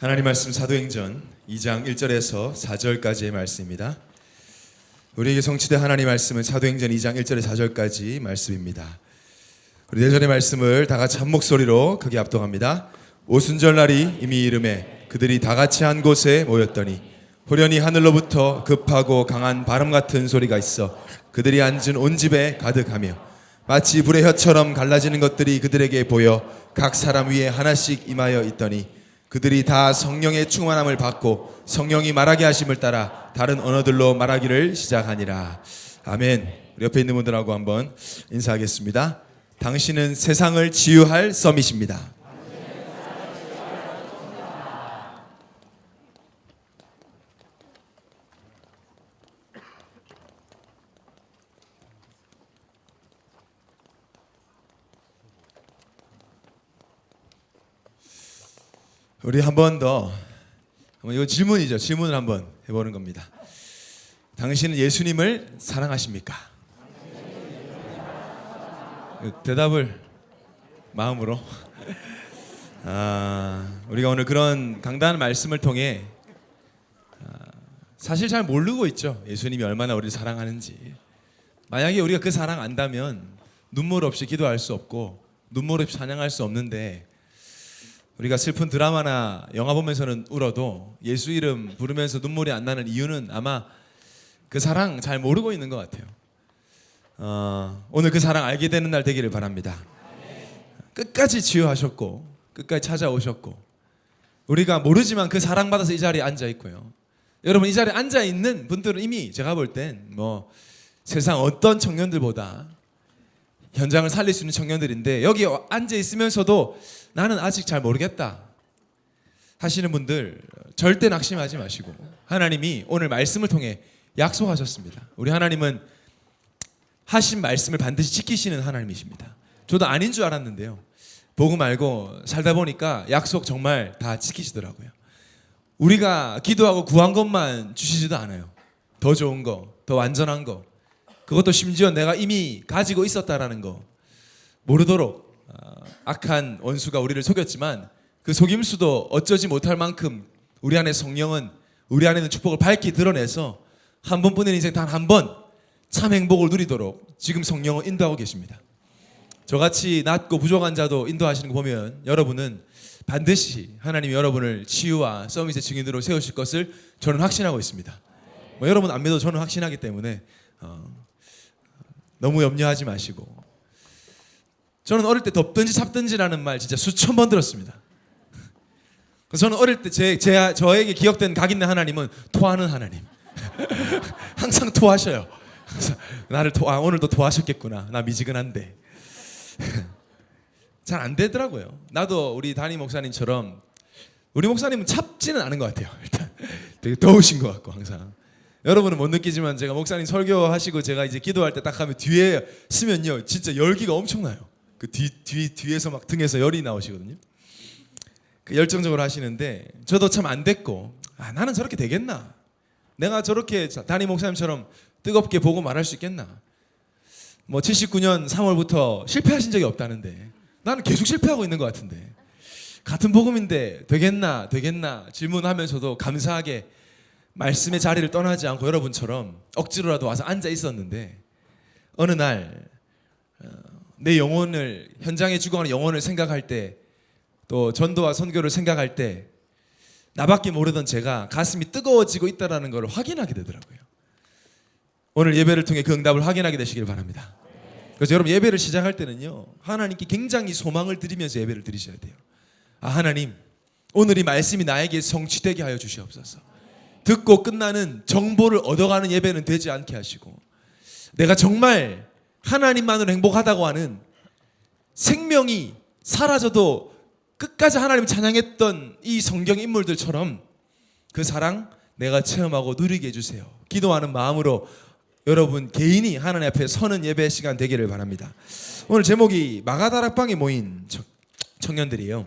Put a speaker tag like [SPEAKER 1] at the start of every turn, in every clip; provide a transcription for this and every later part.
[SPEAKER 1] 하나님 말씀 사도행전 2장 1절에서 4절까지의 말씀입니다. 우리에게 성취된 하나님 말씀은 사도행전 2장 1절에서 4절까지 말씀입니다. 우리 내전의 말씀을 다 같이 한 목소리로 크게 합독합니다. 오순절날이 이미 이름에 그들이 다 같이 한 곳에 모였더니 호련히 하늘로부터 급하고 강한 바람 같은 소리가 있어 그들이 앉은 온 집에 가득하며 마치 불의 혀처럼 갈라지는 것들이 그들에게 보여 각 사람 위에 하나씩 임하여 있더니 그들이 다 성령의 충만함을 받고 성령이 말하게 하심을 따라 다른 언어들로 말하기를 시작하니라. 아멘. 우리 옆에 있는 분들하고 한번 인사하겠습니다. 당신은 세상을 치유할 서밋입니다. 우리 한 번 더, 이거 질문이죠. 질문을 한번 해보는 겁니다. 당신은 예수님을 사랑하십니까? 대답을 마음으로. 우리가 오늘 그런 강단한 말씀을 통해 사실 잘 모르고 있죠. 예수님이 얼마나 우리를 사랑하는지. 만약에 우리가 그 사랑 안다면 눈물 없이 기도할 수 없고 눈물 없이 찬양할 수 없는데, 우리가 슬픈 드라마나 영화 보면서는 울어도 예수 이름 부르면서 눈물이 안 나는 이유는 아마 그 사랑 잘 모르고 있는 것 같아요. 오늘 그 사랑 알게 되는 날 되기를 바랍니다. 끝까지 치유하셨고 끝까지 찾아오셨고 우리가 모르지만 그 사랑받아서 이 자리에 앉아 있고요. 여러분, 이 자리에 앉아 있는 분들은 이미 제가 볼 땐 세상 어떤 청년들보다 현장을 살릴 수 있는 청년들인데, 여기 앉아 있으면서도 나는 아직 잘 모르겠다 하시는 분들 절대 낙심하지 마시고, 하나님이 오늘 말씀을 통해 약속하셨습니다. 우리 하나님은 하신 말씀을 반드시 지키시는 하나님이십니다. 저도 아닌 줄 알았는데요, 복음 알고 살다 보니까 약속 정말 다 지키시더라고요. 우리가 기도하고 구한 것만 주시지도 않아요. 더 좋은 거, 더 완전한 거, 그것도 심지어 내가 이미 가지고 있었다라는 거 모르도록 악한 원수가 우리를 속였지만 그 속임수도 어쩌지 못할 만큼 우리 안에 성령은 우리 안에 있는 축복을 밝히 드러내서 한 번뿐인 인생 단 한 번 참 행복을 누리도록 지금 성령은 인도하고 계십니다. 저같이 낮고 부족한 자도 인도하시는 거 보면 여러분은 반드시 하나님이 여러분을 치유와 서밋의 증인으로 세우실 것을 저는 확신하고 있습니다. 여러분 안 믿어도 저는 확신하기 때문에 너무 염려하지 마시고, 저는 어릴 때 덮든지 잡든지라는 말 진짜 수천 번 들었습니다. 그래서 저는 어릴 때 저에게 기억된 각인된 하나님은 토하는 하나님. 항상 토하셔요. 그래서 나를 오늘도 토하셨겠구나. 나 미지근한데. 잘 안 되더라고요. 나도 우리 담임 목사님처럼, 우리 목사님은 찹지는 않은 것 같아요. 일단 되게 더우신 것 같고 항상. 여러분은 못 느끼지만 제가 목사님 설교하시고 제가 이제 기도할 때 딱 하면 뒤에 쓰면요 진짜 열기가 엄청나요. 그 뒤에서 막 등에서 열이 나오시거든요. 그 열정적으로 하시는데 저도 참 안 됐고, 나는 저렇게 되겠나? 내가 저렇게 담임 목사님처럼 뜨겁게 보고 말할 수 있겠나? 79년 3월부터 실패하신 적이 없다는데 나는 계속 실패하고 있는 것 같은데, 같은 복음인데 되겠나 질문하면서도 감사하게 말씀의 자리를 떠나지 않고 여러분처럼 억지로라도 와서 앉아 있었는데, 어느 날 내 영혼을, 현장에 죽어가는 영혼을 생각할 때, 또 전도와 선교를 생각할 때 나밖에 모르던 제가 가슴이 뜨거워지고 있다는 걸 확인하게 되더라고요. 오늘 예배를 통해 그 응답을 확인하게 되시길 바랍니다. 그래서 여러분, 예배를 시작할 때는요 하나님께 굉장히 소망을 드리면서 예배를 드리셔야 돼요. 하나님, 오늘 이 말씀이 나에게 성취되게 하여 주시옵소서. 듣고 끝나는 정보를 얻어가는 예배는 되지 않게 하시고, 내가 정말 하나님만으로 행복하다고 하는, 생명이 사라져도 끝까지 하나님 찬양했던 이 성경 인물들처럼 그 사랑 내가 체험하고 누리게 해주세요. 기도하는 마음으로 여러분 개인이 하나님 앞에 서는 예배 시간 되기를 바랍니다. 오늘 제목이 마가 다락방에 모인 청년들이에요.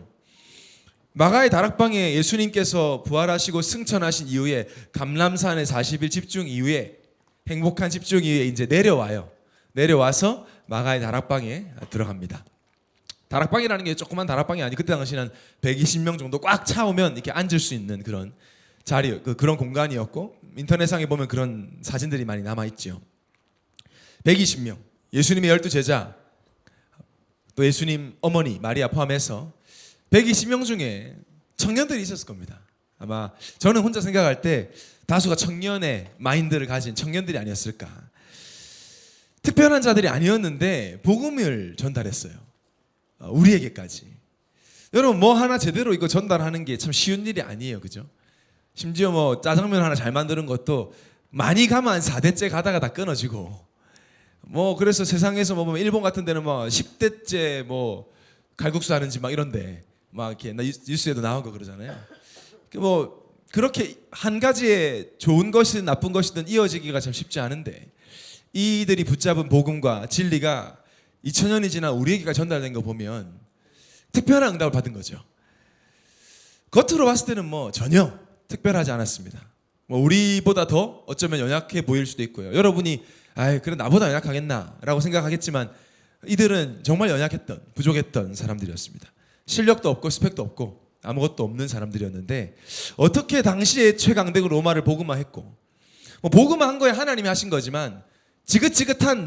[SPEAKER 1] 마가의 다락방에 예수님께서 부활하시고 승천하신 이후에 감람산의 40일 집중 이후에, 행복한 집중 이후에 이제 내려와서 마가의 다락방에 들어갑니다. 다락방이라는 게 조그만 다락방이 아니 그때 당시는 한 120명 정도 꽉 차오면 이렇게 앉을 수 있는 그런 자리 그런 공간이었고 인터넷상에 보면 그런 사진들이 많이 남아 있죠. 120명 예수님의 12제자 또 예수님 어머니 마리아 포함해서 120명 중에 청년들이 있었을 겁니다. 아마 저는 혼자 생각할 때 다수가 청년의 마인드를 가진 청년들이 아니었을까. 특별한 자들이 아니었는데 복음을 전달했어요. 우리에게까지. 여러분 뭐 하나 제대로 이거 전달하는 게 참 쉬운 일이 아니에요. 그죠? 심지어 뭐 짜장면 하나 잘 만드는 것도 많이 가면 한 4대째 가다가 다 끊어지고 뭐 그래서 세상에서 뭐 보면 일본 같은 데는 뭐 10대째 뭐 갈국수 하는지 막 이런데 막 이렇게 뉴스에도 나오고 그러잖아요. 뭐 그렇게 한 가지의 좋은 것이든 나쁜 것이든 이어지기가 참 쉽지 않은데 이들이 붙잡은 복음과 진리가 2000년이 지난 우리에게까지 전달된 거 보면 특별한 응답을 받은 거죠. 겉으로 봤을 때는 뭐 전혀 특별하지 않았습니다. 뭐 우리보다 더 어쩌면 연약해 보일 수도 있고요. 여러분이 그래 나보다 연약하겠나라고 생각하겠지만 이들은 정말 연약했던 부족했던 사람들이었습니다. 실력도 없고 스펙도 없고 아무것도 없는 사람들이었는데 어떻게 당시에 최강대국 로마를 복음화했고 뭐 복음화한 거에 하나님이 하신 거지만 지긋지긋한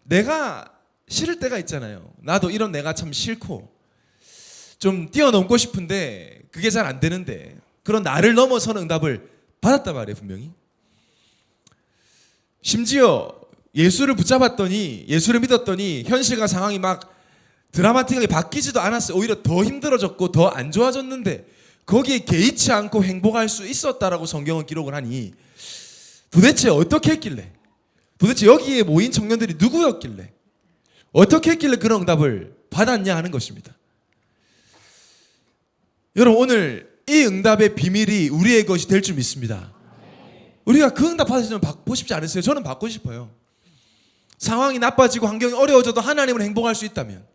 [SPEAKER 1] 내가 싫을 때가 있잖아요. 나도 이런 내가 참 싫고 좀 뛰어넘고 싶은데 그게 잘 안 되는데 그런 나를 넘어서는 응답을 받았단 말이에요. 분명히. 심지어 예수를 붙잡았더니 예수를 믿었더니 현실과 상황이 막 드라마틱하게 바뀌지도 않았어요. 오히려 더 힘들어졌고 더 안 좋아졌는데 거기에 개의치 않고 행복할 수 있었다라고 성경은 기록을 하니 도대체 어떻게 했길래 도대체 여기에 모인 청년들이 누구였길래 어떻게 했길래 그런 응답을 받았냐 하는 것입니다. 여러분 오늘 이 응답의 비밀이 우리의 것이 될 줄 믿습니다. 우리가 그 응답 받으시면 받고 싶지 않으세요? 저는 받고 싶어요. 상황이 나빠지고 환경이 어려워져도 하나님은 행복할 수 있다면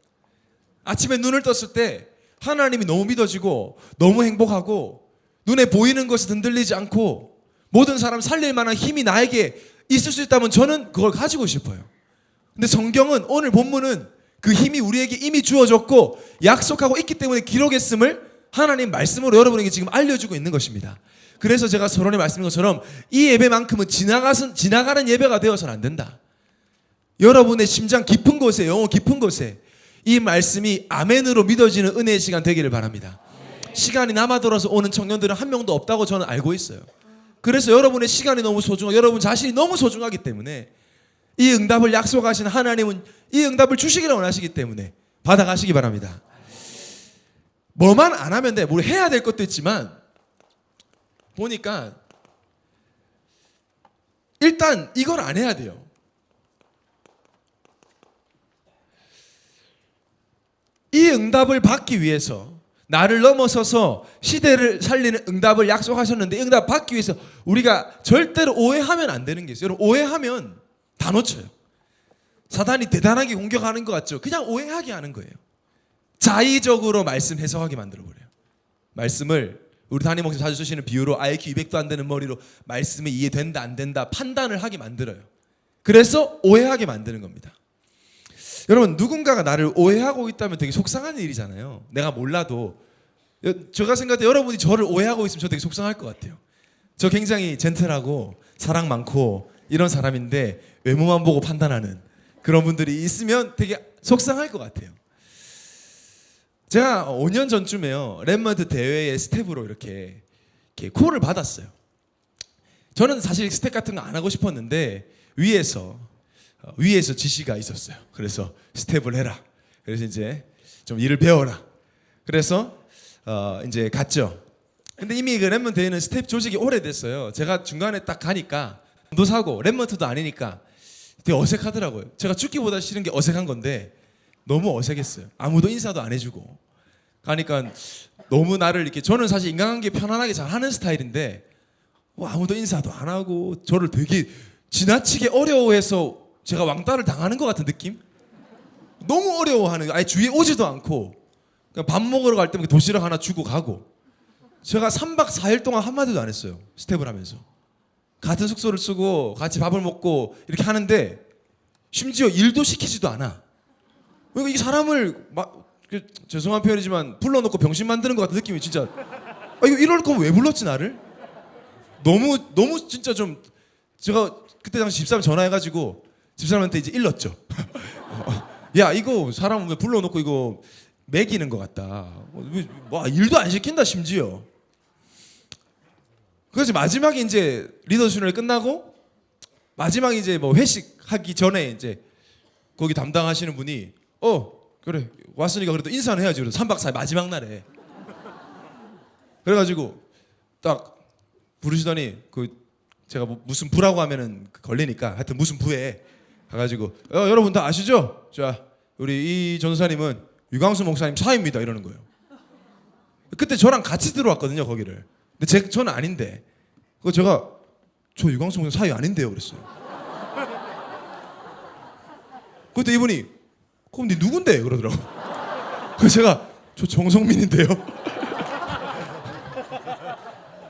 [SPEAKER 1] 아침에 눈을 떴을 때 하나님이 너무 믿어지고 너무 행복하고 눈에 보이는 것이 흔들리지 않고 모든 사람 살릴 만한 힘이 나에게 있을 수 있다면 저는 그걸 가지고 싶어요. 근데 성경은 오늘 본문은 그 힘이 우리에게 이미 주어졌고 약속하고 있기 때문에 기록했음을 하나님 말씀으로 여러분에게 지금 알려주고 있는 것입니다. 그래서 제가 서론에 말씀드린 것처럼 이 예배만큼은 지나가는 예배가 되어서는 안 된다. 여러분의 심장 깊은 곳에 영혼 깊은 곳에 이 말씀이 아멘으로 믿어지는 은혜의 시간 되기를 바랍니다. 시간이 남아돌아서 오는 청년들은 한 명도 없다고 저는 알고 있어요. 그래서 여러분의 시간이 너무 소중하고 여러분 자신이 너무 소중하기 때문에 이 응답을 약속하신 하나님은 이 응답을 주시기를 원하시기 때문에 받아가시기 바랍니다. 뭐만 안 하면 돼. 뭘 해야 될 것도 있지만 보니까 일단 이걸 안 해야 돼요. 이 응답을 받기 위해서 나를 넘어서서 시대를 살리는 응답을 약속하셨는데 이 응답 받기 위해서 우리가 절대로 오해하면 안 되는 게 있어요. 여러분 오해하면 다 놓쳐요. 사단이 대단하게 공격하는 것 같죠. 그냥 오해하게 하는 거예요. 자의적으로 말씀 해석하게 만들어버려요. 말씀을 우리 담임 목사님 자주 쓰시는 비유로 IQ 200도 안 되는 머리로 말씀이 이해된다 안 된다 판단을 하게 만들어요. 그래서 오해하게 만드는 겁니다. 여러분 누군가가 나를 오해하고 있다면 되게 속상한 일이잖아요. 내가 몰라도 제가 생각할 때 여러분이 저를 오해하고 있으면 저 되게 속상할 것 같아요. 저 굉장히 젠틀하고 사랑 많고 이런 사람인데 외모만 보고 판단하는 그런 분들이 있으면 되게 속상할 것 같아요. 제가 5년 전쯤에요 랩먼트 대회의 스텝으로 이렇게 콜을 받았어요. 저는 사실 스텝 같은 거 안 하고 싶었는데 위에서 지시가 있었어요. 그래서 스텝을 해라. 그래서 이제 좀 일을 배워라. 그래서 이제 갔죠. 근데 이미 그 랩먼트 대회는 스텝 조직이 오래됐어요. 제가 중간에 딱 가니까 도 사고 랩먼트도 아니니까 되게 어색하더라고요. 제가 죽기보다 싫은 게 어색한 건데 너무 어색했어요. 아무도 인사도 안 해주고 가니까 너무 나를 이렇게 저는 사실 인간관계 편안하게 잘 하는 스타일인데 아무도 인사도 안 하고 저를 되게 지나치게 어려워해서 제가 왕따를 당하는 것 같은 느낌? 너무 어려워하는 거예요. 아예 주위에 오지도 않고 그냥 밥 먹으러 갈 때면 도시락 하나 주고 가고 제가 3박 4일 동안 한마디도 안 했어요. 스텝을 하면서 같은 숙소를 쓰고 같이 밥을 먹고 이렇게 하는데 심지어 일도 시키지도 않아. 이 사람을 죄송한 표현이지만 불러놓고 병신 만드는 것 같은 느낌이 진짜. 이거 이럴 거면 왜 불렀지 나를? 너무 진짜 좀 제가 그때 당시 집사람 전화해가지고 집사람한테 이제 일렀죠. 야 이거 사람 왜 불러놓고 이거 매기는 것 같다. 뭐 일도 안 시킨다 심지어. 그래서 마지막에 이제 리더 순회를 끝나고 마지막에 이제 뭐 회식하기 전에 이제 거기 담당하시는 분이 그래 왔으니까 그래도 인사는 해야지. 그래서 3박 4일 마지막 날에 그래가지고 딱 부르시더니 제가 무슨 부라고 하면은 걸리니까 하여튼 무슨 부에 가가지고 여러분 다 아시죠? 자 우리 이 전사님은 유광수 목사님 사위입니다 이러는 거예요. 그때 저랑 같이 들어왔거든요 거기를. 근데 저는 아닌데 제가 저 유광수 목사님 사위 아닌데요 그랬어요. 그때 이분이 그럼 니 누군데 그러더라고. 그래서 제가 저 정성민인데요.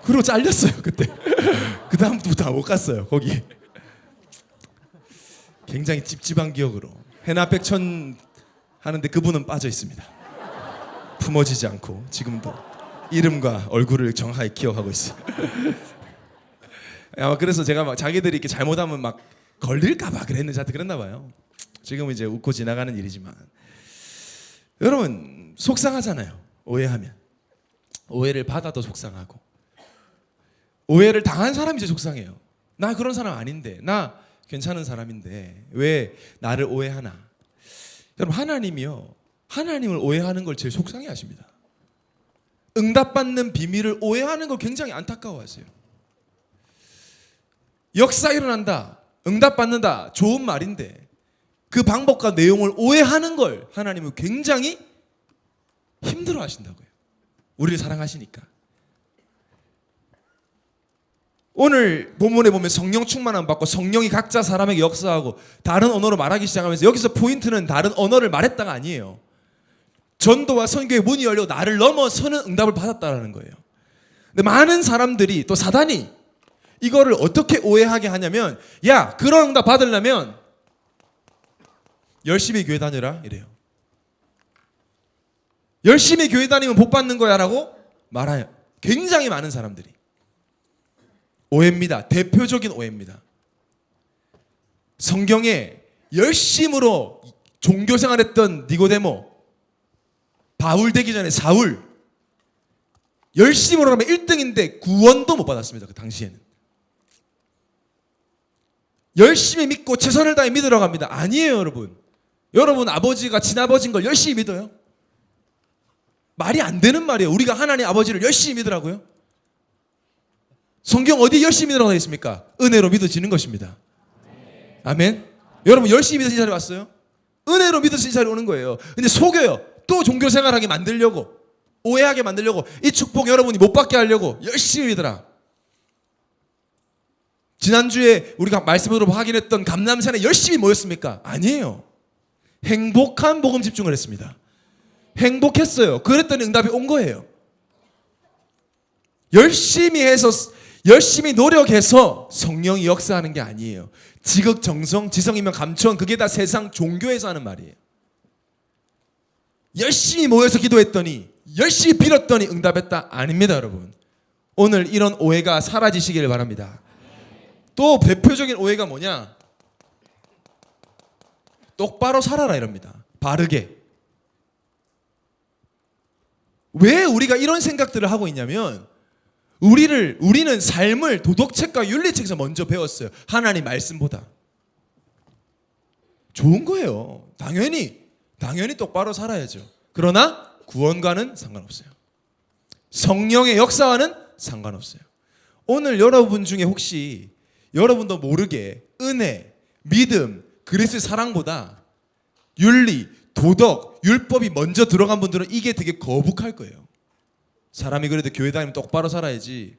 [SPEAKER 1] 그러고 잘렸어요 그때. 그 다음부터 못 갔어요 거기. 굉장히 찝찝한 기억으로 해나백천 하는데 그분은 빠져 있습니다. 품어지지 않고 지금도 이름과 얼굴을 정확히 기억하고 있어요. 아마 그래서 제가 막 자기들이 이렇게 잘못하면 막 걸릴까봐 그랬나 봐요. 지금은 이제 웃고 지나가는 일이지만 여러분 속상하잖아요. 오해하면 오해를 받아도 속상하고 오해를 당한 사람이 이제 속상해요. 나 그런 사람 아닌데 나 괜찮은 사람인데 왜 나를 오해하나. 여러분 하나님이요 하나님을 오해하는 걸 제일 속상해 하십니다. 응답받는 비밀을 오해하는 걸 굉장히 안타까워하세요. 역사 일어난다 응답받는다 좋은 말인데 그 방법과 내용을 오해하는 걸 하나님은 굉장히 힘들어 하신다고요. 우리를 사랑하시니까. 오늘 본문에 보면 성령 충만함 받고 성령이 각자 사람에게 역사하고 다른 언어로 말하기 시작하면서 여기서 포인트는 다른 언어를 말했다가 아니에요. 전도와 선교의 문이 열려 나를 넘어서는 응답을 받았다라는 거예요. 근데 많은 사람들이 또 사단이 이거를 어떻게 오해하게 하냐면 야 그런 응답 받으려면 열심히 교회 다녀라 이래요. 열심히 교회 다니면 복 받는 거야 라고 말해요. 굉장히 많은 사람들이. 오해입니다. 대표적인 오해입니다. 성경에 열심으로 종교생활했던 니고데모, 바울 되기 전에 사울, 열심으로 하면 1등인데 구원도 못 받았습니다. 그 당시에는. 열심히 믿고 최선을 다해 믿으러 갑니다. 아니에요 여러분. 여러분 아버지가 친아버지인 걸 열심히 믿어요? 말이 안 되는 말이에요. 우리가 하나님 아버지를 열심히 믿으라고요? 성경 어디 열심히 믿으라고 되어 있습니까? 은혜로 믿어지는 것입니다. 아멘. 여러분 열심히 믿어서 이 자리에 왔어요? 은혜로 믿어서 이 자리에 오는 거예요. 근데 속여요. 또 종교생활하게 만들려고 오해하게 만들려고 이 축복 여러분이 못 받게 하려고 열심히 믿으라. 지난주에 우리가 말씀으로 확인했던 감람산에 열심히 모였습니까? 아니에요. 행복한 복음 집중을 했습니다. 행복했어요. 그랬더니 응답이 온 거예요. 열심히 해서 열심히 노력해서 성령이 역사하는 게 아니에요. 지극정성, 지성이면 감천 그게 다 세상 종교에서 하는 말이에요. 열심히 모여서 기도했더니 열심히 빌었더니 응답했다. 아닙니다 여러분. 오늘 이런 오해가 사라지시기를 바랍니다. 또 대표적인 오해가 뭐냐? 똑바로 살아라 이럽니다. 바르게. 왜 우리가 이런 생각들을 하고 있냐면 우리는 삶을 도덕책과 윤리책에서 먼저 배웠어요. 하나님 말씀보다. 좋은 거예요. 당연히 똑바로 살아야죠. 그러나 구원과는 상관없어요. 성령의 역사와는 상관없어요. 오늘 여러분 중에 혹시 여러분도 모르게 은혜, 믿음, 그리스도의 사랑보다 윤리, 도덕, 율법이 먼저 들어간 분들은 이게 되게 거북할 거예요. 사람이 그래도 교회 다니면 똑바로 살아야지.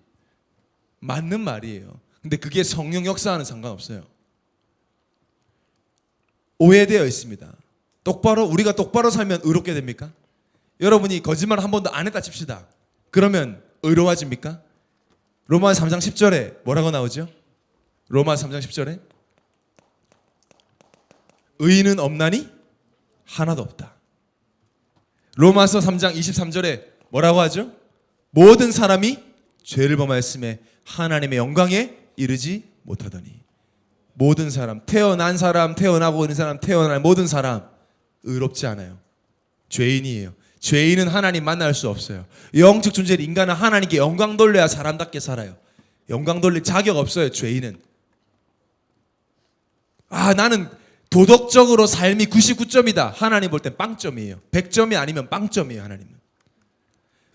[SPEAKER 1] 맞는 말이에요. 근데 그게 성령 역사와는 상관없어요. 오해되어 있습니다. 우리가 똑바로 살면 의롭게 됩니까? 여러분이 거짓말 한 번도 안 했다 칩시다. 그러면 의로워집니까? 로마서 3장 10절에 뭐라고 나오죠? 로마서 3장 10절에 의인은 없나니 하나도 없다. 로마서 3장 23절에 뭐라고 하죠? 모든 사람이 죄를 범하였음에 하나님의 영광에 이르지 못하더니. 모든 사람, 태어난 사람, 태어나고 있는 사람, 태어날 모든 사람 의롭지 않아요. 죄인이에요. 죄인은 하나님 만날 수 없어요. 영적 존재인 인간은 하나님께 영광 돌려야 사람답게 살아요. 영광 돌릴 자격 없어요. 죄인은. 나는 도덕적으로 삶이 99점이다. 하나님 볼 땐 빵점이에요. 100점이 아니면 빵점이에요. 하나님은.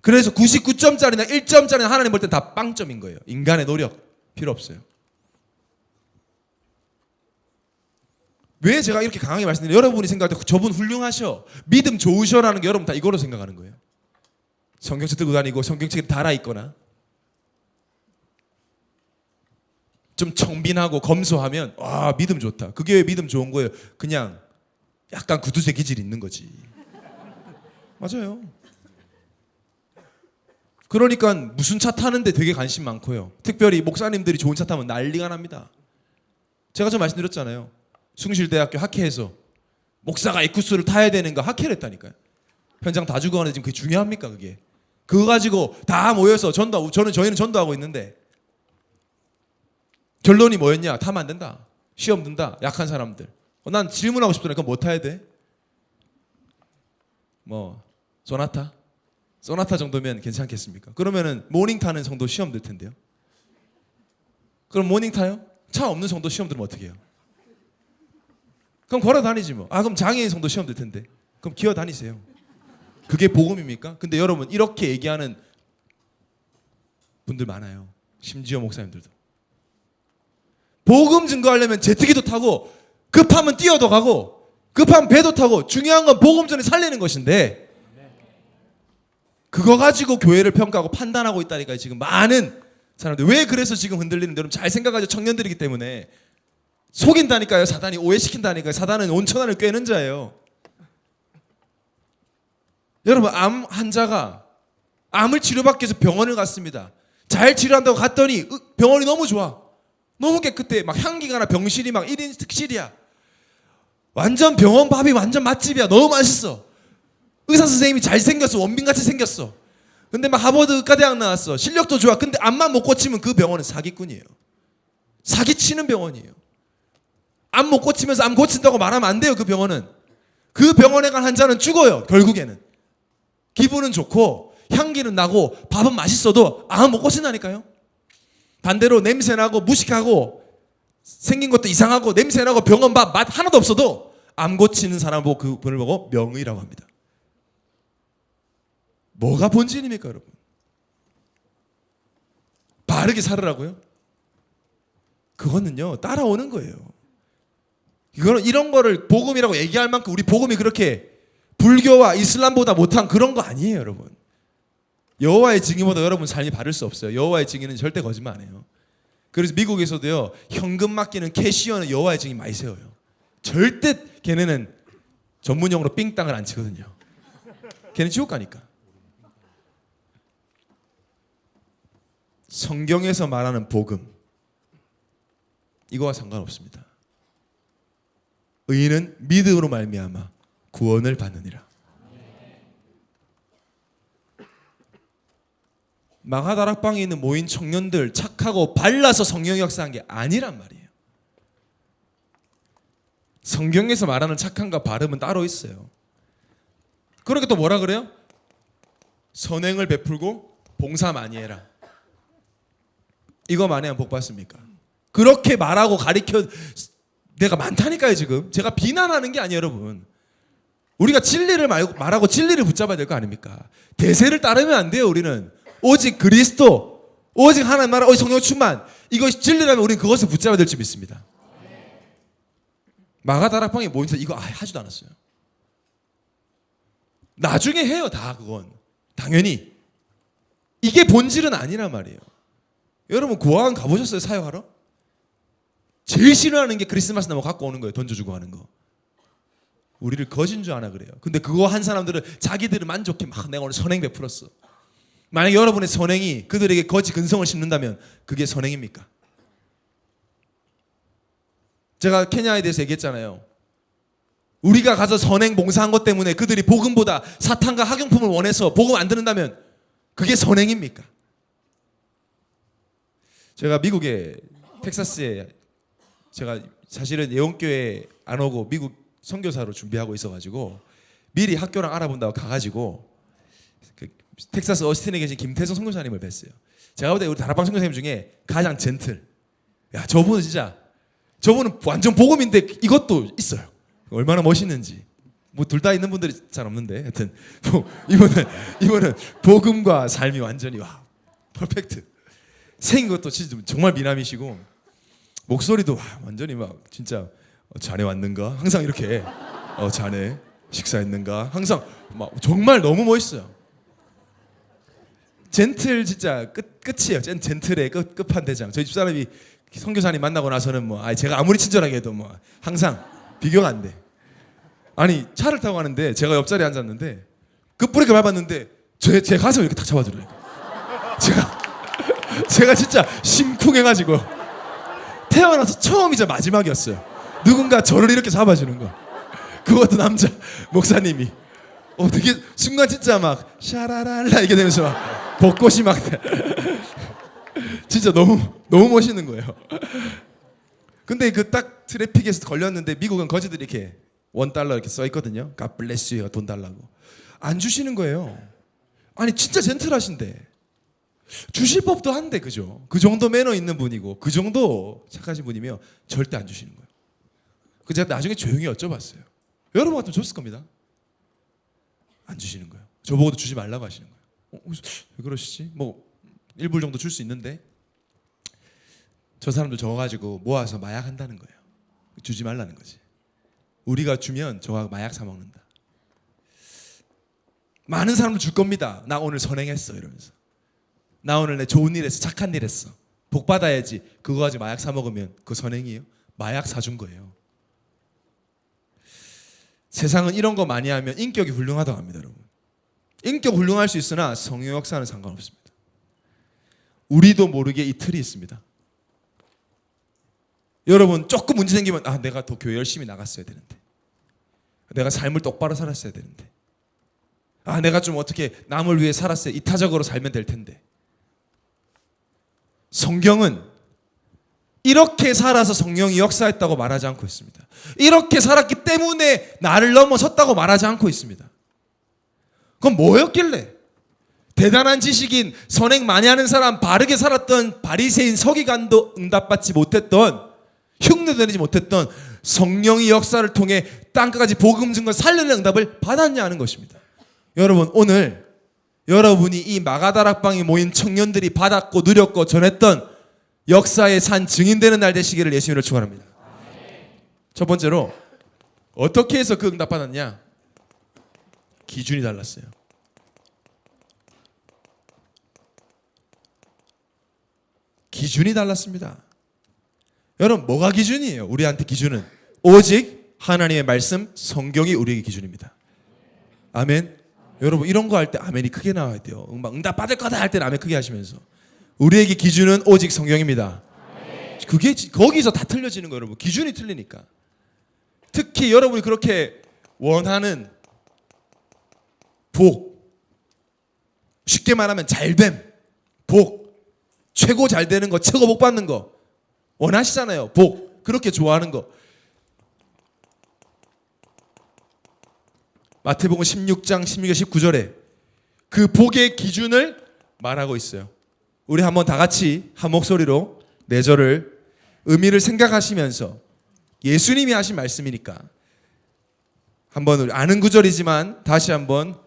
[SPEAKER 1] 그래서 99점짜리나 1점짜리나 하나님 볼 땐 다 빵점인 거예요. 인간의 노력 필요 없어요. 왜 제가 이렇게 강하게 말씀드려요? 여러분이 생각할 때 저분 훌륭하셔, 믿음 좋으셔라는 게 여러분 다 이거로 생각하는 거예요. 성경책 들고 다니고 성경책에 달아있거나 좀 청빈하고 검소하면 믿음 좋다. 그게 왜 믿음 좋은 거예요? 그냥 약간 구두쇠 기질이 있는 거지. 맞아요. 그러니까 무슨 차 타는데 되게 관심 많고요. 특별히 목사님들이 좋은 차 타면 난리가 납니다. 제가 좀 말씀드렸잖아요. 숭실대학교 학회에서 목사가 에쿠스를 타야 되는 거 학회를 했다니까요. 현장 다 죽어가는데 지금 그게 중요합니까? 그게 그거 가지고 다 모여서 전도하고 저희는 전도하고 있는데 결론이 뭐였냐? 타면 안 된다. 시험 든다. 약한 사람들. 난 질문하고 싶더니 그럼 뭐 타야 돼? 소나타 정도면 괜찮겠습니까? 그러면은 모닝 타는 정도 시험 들 텐데요. 그럼 모닝 타요? 차 없는 정도 시험 들으면 어떻게 해요? 그럼 걸어 다니지 뭐. 그럼 장애인 정도 시험 들 텐데. 그럼 기어 다니세요. 그게 복음입니까? 근데 여러분 이렇게 얘기하는 분들 많아요. 심지어 목사님들도. 복음 증거하려면 제트기도 타고 급하면 뛰어도 가고 급하면 배도 타고 중요한 건 복음 전에 살리는 것인데 그거 가지고 교회를 평가하고 판단하고 있다니까요. 지금 많은 사람들. 왜 그래서 지금 흔들리는데 여러분 잘 생각하죠. 청년들이기 때문에. 속인다니까요. 사단이 오해시킨다니까요. 사단은 온천안을 꿰는 자예요. 여러분 암 환자가 암을 치료받기 위해서 병원을 갔습니다. 잘 치료한다고 갔더니 병원이 너무 좋아. 너무 깨끗해. 막 향기가 나. 병실이 막 1인 특실이야. 완전 병원 밥이 완전 맛집이야. 너무 맛있어. 의사 선생님이 잘생겼어. 원빈같이 생겼어. 근데 막 하버드 의과대학 나왔어. 실력도 좋아. 근데 암만 못 고치면 그 병원은 사기꾼이에요. 사기치는 병원이에요. 암 못 고치면서 암 고친다고 말하면 안 돼요. 그 병원은. 그 병원에 간 환자는 죽어요. 결국에는. 기분은 좋고 향기는 나고 밥은 맛있어도 암 못 고친다니까요. 반대로 냄새나고 무식하고 생긴 것도 이상하고 냄새나고 병원 밥 맛 하나도 없어도 암 고치는 사람 보고 그분을 보고 명의라고 합니다. 뭐가 본질입니까 여러분? 바르게 살으라고요? 그거는요 따라오는 거예요. 이거는 이런 거를 복음이라고 얘기할 만큼 우리 복음이 그렇게 불교와 이슬람보다 못한 그런 거 아니에요 여러분. 여호와의 증인보다 여러분 삶이 바를 수 없어요. 여호와의 증인은 절대 거짓말 안 해요. 그래서 미국에서도요 현금 맡기는 캐시어는 여호와의 증인 많이 세워요. 절대 걔네는 전문용어로 삥땅을 안 치거든요. 걔는 지옥 가니까. 성경에서 말하는 복음 이거와 상관없습니다. 의인은 믿음으로 말미암아 구원을 받느니라. 마가다락방에 있는 모인 청년들 착하고 발라서 성령이 역사한 게 아니란 말이에요. 성경에서 말하는 착함과 바름은 따로 있어요. 그러니까 또 뭐라 그래요? 선행을 베풀고 봉사 많이 해라. 이거 많이 하면 복 받습니까? 그렇게 말하고 가리켜 내가 많다니까요 지금. 제가 비난하는 게 아니에요 여러분. 우리가 진리를 말하고 진리를 붙잡아야 될 거 아닙니까? 대세를 따르면 안 돼요 우리는. 오직 그리스도, 오직 하나님 나라, 오직 성령 충만 이것이 진리라면 우리는 그것을 붙잡아야 될 줄 믿습니다. 마가다락방에 모임에서 이거 하지도 않았어요. 나중에 해요 다 그건. 당연히. 이게 본질은 아니란 말이에요. 여러분 고아원 가보셨어요 사역하러? 제일 싫어하는 게 크리스마스 나무 갖고 오는 거예요. 던져주고 하는 거. 우리를 거진 줄 아나 그래요. 근데 그거 한 사람들은 자기들을 만족해. 막 내가 오늘 선행 베풀었어. 만약에 여러분의 선행이 그들에게 거짓 근성을 심는다면 그게 선행입니까? 제가 케냐에 대해서 얘기했잖아요. 우리가 가서 선행 봉사한 것 때문에 그들이 복음보다 사탕과 학용품을 원해서 복음 안 듣는다면 그게 선행입니까? 제가 미국의 텍사스에 제가 사실은 예원교회 안 오고 미국 선교사로 준비하고 있어가지고 미리 학교랑 알아본다고 가가지고 그 텍사스 어스틴에 계신 김태성 선교사님을 뵀어요. 제가 볼 때 우리 다락방 선교사님 중에 가장 젠틀. 야, 저분은 완전 복음인데 이것도 있어요. 얼마나 멋있는지. 뭐 둘 다 있는 분들이 잘 없는데 하여튼 뭐 이분은 복음과 삶이 완전히 와 퍼펙트. 생긴 것도 진짜 정말 미남이시고 목소리도 와, 완전히 막 진짜 자네 왔는가? 항상 이렇게 자네 식사했는가? 항상 막 정말 너무 멋있어요. 젠틀 진짜 끝이에요. 젠틀의 끝판대장. 저희 집사람이 선교사님 만나고 나서는 뭐 제가 아무리 친절하게 해도 뭐 항상 비교가 안 돼. 아니 차를 타고 가는데 제가 옆자리에 앉았는데 끝부리게 밟았는데 제 가슴을 이렇게 탁 잡아주더라고요. 제가 진짜 심쿵해가지고 태어나서 처음이자 마지막이었어요. 누군가 저를 이렇게 잡아주는 거. 그것도 남자 목사님이. 되게 순간 진짜 막 샤라랄라 이게 되면서 막 벚꽃이 막 진짜 너무 멋있는 거예요. 근데 그 딱 트래픽에서 걸렸는데 미국은 거지들이 이렇게 $1 이렇게 써 있거든요. God bless you 돈 달라고. 안 주시는 거예요. 아니 진짜 젠틀하신데 주실 법도 한데 그죠? 그 정도 매너 있는 분이고 그 정도 착하신 분이면 절대 안 주시는 거예요. 그 제가 나중에 조용히 여쭤봤어요. 여러분 같으면 줬을 겁니다. 안 주시는 거예요. 저보고도 주지 말라고 하시는 거예요. 왜 그러시지? 뭐 1불 정도 줄 수 있는데 저 사람들 적어가지고 모아서 마약 한다는 거예요. 주지 말라는 거지. 우리가 주면 저가 마약 사 먹는다. 많은 사람들 줄 겁니다. 나 오늘 선행했어 이러면서. 나 오늘 내 좋은 일 했어. 착한 일 했어. 복 받아야지. 그거 가지고 마약 사 먹으면 그거 선행이에요? 마약 사준 거예요. 세상은 이런 거 많이 하면 인격이 훌륭하다고 합니다. 여러분. 인격 훌륭할 수 있으나 성령 역사는 상관없습니다. 우리도 모르게 이 틀이 있습니다. 여러분 조금 문제 생기면 내가 더 교회 열심히 나갔어야 되는데, 내가 삶을 똑바로 살았어야 되는데, 내가 좀 어떻게 남을 위해 살았어야 이타적으로 살면 될 텐데. 성경은 이렇게 살아서 성령이 역사했다고 말하지 않고 있습니다. 이렇게 살았기 때문에 나를 넘어섰다고 말하지 않고 있습니다. 그럼 뭐였길래? 대단한 지식인, 선행 많이 하는 사람, 바르게 살았던 바리새인 서기관도 응답받지 못했던, 흉내내지 못했던 성령의 역사를 통해 땅끝까지 복음 증거 살려낸 응답을 받았냐는 것입니다. 여러분 오늘 여러분이 이 마가다락방에 모인 청년들이 받았고 누렸고 전했던 역사의 산 증인되는 날 되시기를 예수님으로 축원합니다. 첫 번째로 어떻게 해서 그 응답 받았냐? 기준이 달랐어요. 기준이 달랐습니다. 여러분 뭐가 기준이에요? 우리한테 기준은 오직 하나님의 말씀 성경이 우리에게 기준입니다. 아멘. 여러분 이런 거 할 때 아멘이 크게 나와야 돼요. 막 응답 받을 거다 할 때는 아멘 크게 하시면서. 우리에게 기준은 오직 성경입니다. 그게 거기서 다 틀려지는 거예요. 여러분 기준이 틀리니까. 특히 여러분이 그렇게 원하는 복, 쉽게 말하면 잘됨, 복, 최고 잘 되는 거, 최고 복 받는 거 원하시잖아요. 복, 그렇게 좋아하는 거. 마태복음 16장 16절 19절에 그 복의 기준을 말하고 있어요. 우리 한번 다 같이 한 목소리로 네 절을 의미를 생각하시면서, 예수님이 하신 말씀이니까 한번 우리 아는 구절이지만 다시 한번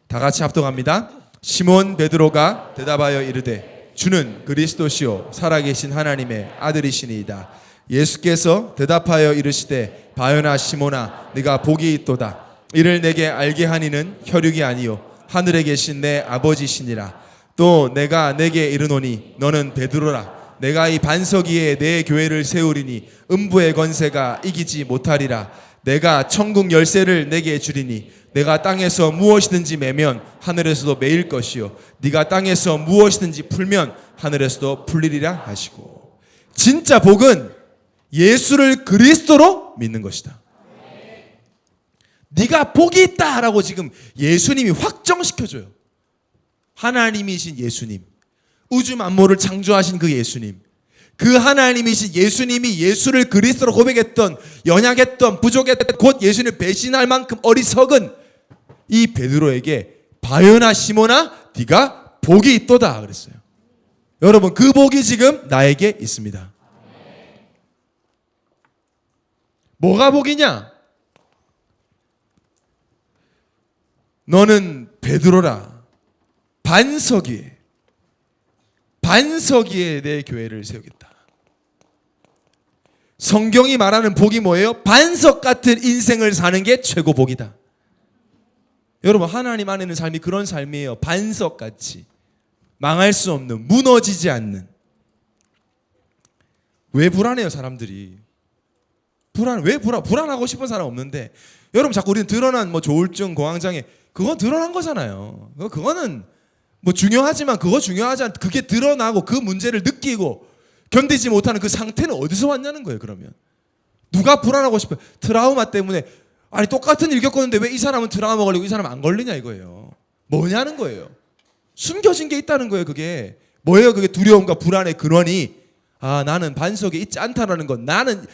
[SPEAKER 1] 다 같이 합동합니다. 시몬 베드로가 대답하여 이르되 주는 그리스도시요 살아계신 하나님의 아들이시니이다. 예수께서 대답하여 이르시되 바요나 시몬아 네가 복이 있도다. 이를 내게 알게 하니는 혈육이 아니요 하늘에 계신 내 아버지시니라. 또 내가 내게 이르노니 너는 베드로라. 내가 이 반석 위에 내 교회를 세우리니 음부의 권세가 이기지 못하리라. 내가 천국 열쇠를 내게 주리니 내가 땅에서 무엇이든지 매면 하늘에서도 매일 것이요 네가 땅에서 무엇이든지 풀면 하늘에서도 풀리리라 하시고. 진짜 복은 예수를 그리스도로 믿는 것이다. 네가 복이 있다라고 지금 예수님이 확정시켜줘요. 하나님이신 예수님, 우주 만물을 창조하신 그 예수님, 그 하나님이신 예수님이 예수를 그리스도로 고백했던, 연약했던, 부족했던, 곧 예수님을 배신할 만큼 어리석은 이 베드로에게 바요나 시몬아 네가 복이 있도다 그랬어요. 여러분, 그 복이 지금 나에게 있습니다. 뭐가 복이냐? 너는 베드로라, 반석 위에 내 교회를 세우겠다. 성경이 말하는 복이 뭐예요? 반석 같은 인생을 사는 게 최고 복이다. 여러분, 하나님 안에는 삶이 그런 삶이에요. 반석같이 망할 수 없는, 무너지지 않는. 왜 불안해요 사람들이? 왜 불안하고 싶은 사람 없는데, 여러분 자꾸 우리는 드러난 뭐 조울증, 공황장애, 그건 드러난 거잖아요. 그거는 뭐 중요하지만 그거 중요하지 않, 그게 드러나고 그 문제를 느끼고 견디지 못하는 그 상태는 어디서 왔냐는 거예요. 그러면 누가 불안하고 싶어요? 트라우마 때문에. 아니 똑같은 일 겪었는데 왜 이 사람은 트라우마 걸리고 이 사람은 안 걸리냐 이거예요. 뭐냐는 거예요. 숨겨진 게 있다는 거예요. 그게 뭐예요? 그게 두려움과 불안의 근원이, 나는 반석에 있지 않다라는 건, 나는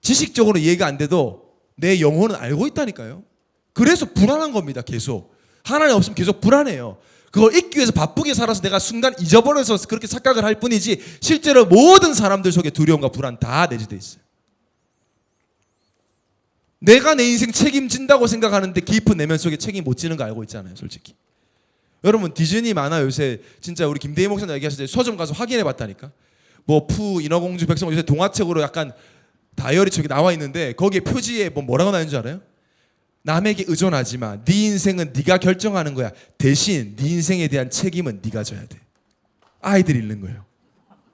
[SPEAKER 1] 지식적으로 이해가 안 돼도 내 영혼은 알고 있다니까요. 그래서 불안한 겁니다. 계속 하나님 없으면 계속 불안해요. 그걸 잊기 위해서 바쁘게 살아서 내가 순간 잊어버려서 그렇게 착각을 할 뿐이지, 실제로 모든 사람들 속에 두려움과 불안 다 내재되어 있어요. 내가 내 인생 책임진다고 생각하는데 깊은 내면 속에 책임 못 지는 거 알고 있잖아요. 솔직히 여러분, 디즈니 만화 요새 진짜 우리 김대희 목사님 얘기하실 때 서점 가서 확인해 봤다니까. 뭐 인어공주, 백성공주 요새 동화책으로 약간 다이어리책이 나와 있는데 거기에 표지에 뭐라고 나오는 줄 알아요? 남에게 의존하지 마. 네 인생은 네가 결정하는 거야. 대신 네 인생에 대한 책임은 네가 져야 돼. 아이들이 읽는 거예요.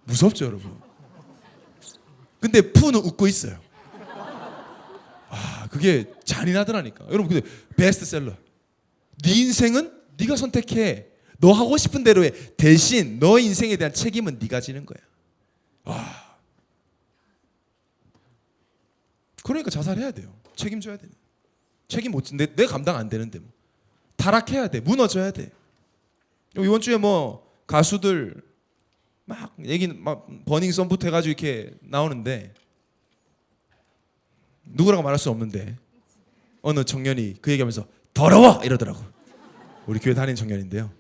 [SPEAKER 1] 무섭죠 여러분? 근데 푸는 웃고 있어요. 그게 잔인하더라니까. 여러분, 근데 베스트셀러. 네 인생은 네가 선택해. 너 하고 싶은 대로 해. 대신 너 인생에 대한 책임은 네가 지는 거야. 그러니까 자살해야 돼요. 책임져야 돼. 책임 못 진, 내 감당 안 되는데 뭐. 타락해야 돼. 무너져야 돼. 이번 주에 뭐 가수들 막 버닝 썬부터 해가지고 이렇게 나오는데, 누구라고 말할 수 없는데 어느 청년이 그 얘기하면서 더러워 이러더라고. 우리 교회 다니는 청년인데요.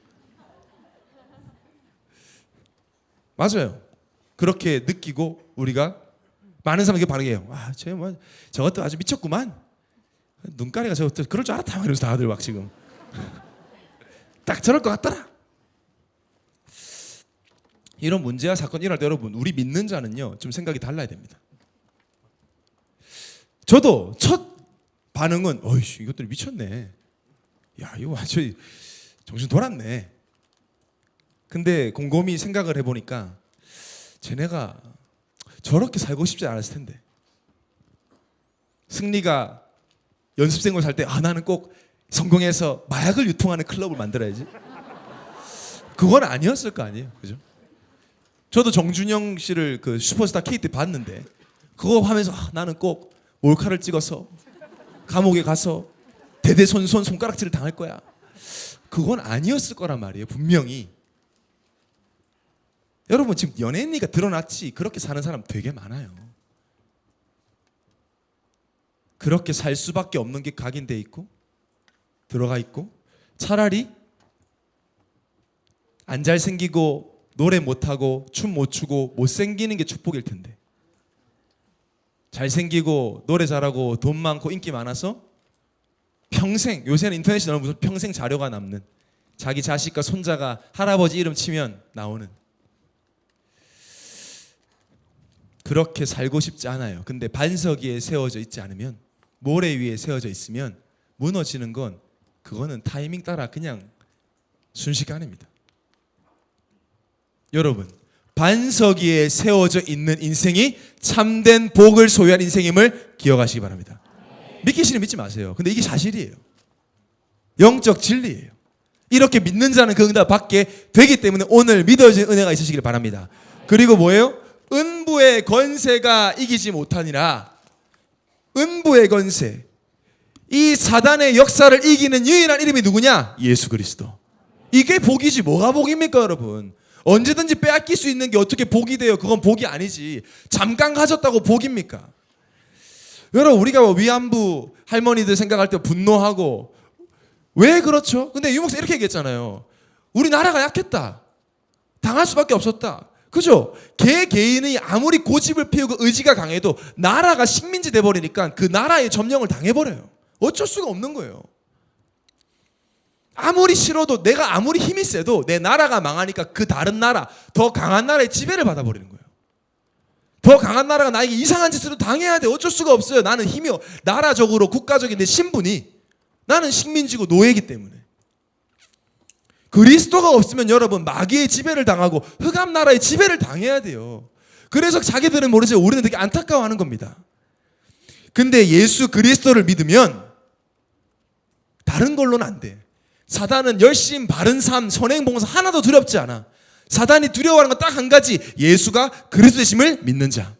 [SPEAKER 1] 맞아요. 그렇게 느끼고 우리가 많은 사람에게 반응해요. 저것도 아주 미쳤구만. 눈가리가 저것도 그럴 줄 알았다. 이러면서 다들 막 지금 딱 저럴 것 같더라. 이런 문제와 사건이 일어날 때 여러분, 우리 믿는 자는요 좀 생각이 달라야 됩니다. 저도 첫 반응은 어이씨 이것들이 미쳤네. 야 이거 완전히 정신 돌았네. 근데 곰곰이 생각을 해보니까 쟤네가 저렇게 살고 싶지 않았을 텐데. 승리가 연습생으로 살 때 나는 꼭 성공해서 마약을 유통하는 클럽을 만들어야지. 그건 아니었을 거 아니에요, 그죠? 저도 정준영 씨를 그 슈퍼스타 K 때 봤는데 그거 하면서 나는 꼭 몰카를 찍어서 감옥에 가서 대대손손 손가락질을 당할 거야. 그건 아니었을 거란 말이에요, 분명히. 여러분 지금 연예인이니까 드러났지 그렇게 사는 사람 되게 많아요. 그렇게 살 수밖에 없는 게 각인돼 있고 들어가 있고, 차라리 안 잘생기고 노래 못하고 춤 못 추고 못생기는 게 축복일 텐데, 잘생기고 노래 잘하고 돈 많고 인기 많아서 평생, 요새는 인터넷이 너무 무슨 평생 자료가 남는, 자기 자식과 손자가 할아버지 이름 치면 나오는, 그렇게 살고 싶지 않아요. 근데 반석 위에 세워져 있지 않으면, 모래 위에 세워져 있으면 무너지는 건 그거는 타이밍 따라 그냥 순식간입니다. 여러분, 반석 위에 세워져 있는 인생이 참된 복을 소유한 인생임을 기억하시기 바랍니다. 믿기시는 믿지 마세요. 근데 이게 사실이에요. 영적 진리예요. 이렇게 믿는 자는 그 응답 받게 되기 때문에 오늘 믿어진 은혜가 있으시길 바랍니다. 그리고 뭐예요? 은부의 권세가 이기지 못하니라. 은부의 권세. 이 사단의 역사를 이기는 유일한 이름이 누구냐? 예수 그리스도. 이게 복이지 뭐가 복입니까 여러분? 언제든지 빼앗길 수 있는 게 어떻게 복이 돼요? 그건 복이 아니지. 잠깐 가졌다고 복입니까? 여러분 우리가 위안부 할머니들 생각할 때 분노하고 왜 그렇죠? 근데 유 목사 이렇게 얘기했잖아요. 우리나라가 약했다. 당할 수밖에 없었다. 그죠? 개인이 아무리 고집을 피우고 의지가 강해도 나라가 식민지 돼버리니까 그 나라의 점령을 당해버려요. 어쩔 수가 없는 거예요. 아무리 싫어도 내가 아무리 힘이 세도 내 나라가 망하니까 그 다른 나라, 더 강한 나라의 지배를 받아버리는 거예요. 더 강한 나라가 나에게 이상한 짓을 당해야 돼. 어쩔 수가 없어요. 나는 힘이 나라적으로 국가적인 내 신분이 나는 식민지고 노예이기 때문에. 그리스도가 없으면 여러분 마귀의 지배를 당하고 흑암 나라의 지배를 당해야 돼요. 그래서 자기들은 모르지만 우리는 되게 안타까워하는 겁니다. 근데 예수 그리스도를 믿으면 다른 걸로는 안 돼. 사단은 열심, 바른 삶, 선행, 봉사 하나도 두렵지 않아. 사단이 두려워하는 건 딱 한 가지. 예수가 그리스도 되심을 믿는 자.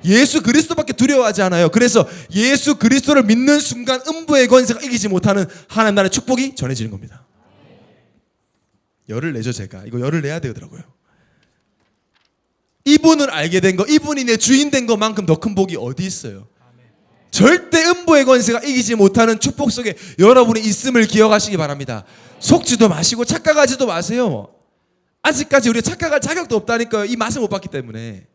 [SPEAKER 1] 예수 그리스도밖에 두려워하지 않아요. 그래서 예수 그리스도를 믿는 순간 음부의 권세가 이기지 못하는 하나님 나라의 축복이 전해지는 겁니다. 열을 내죠 제가. 이거 열을 내야 되더라고요. 이분을 알게 된 거, 이분이 내 주인 된 것만큼 더 큰 복이 어디 있어요. 절대 음부의 권세가 이기지 못하는 축복 속에 여러분이 있음을 기억하시기 바랍니다. 속지도 마시고 착각하지도 마세요. 아직까지 우리가 착각할 자격도 없다니까요. 이 맛을 못 봤기 때문에.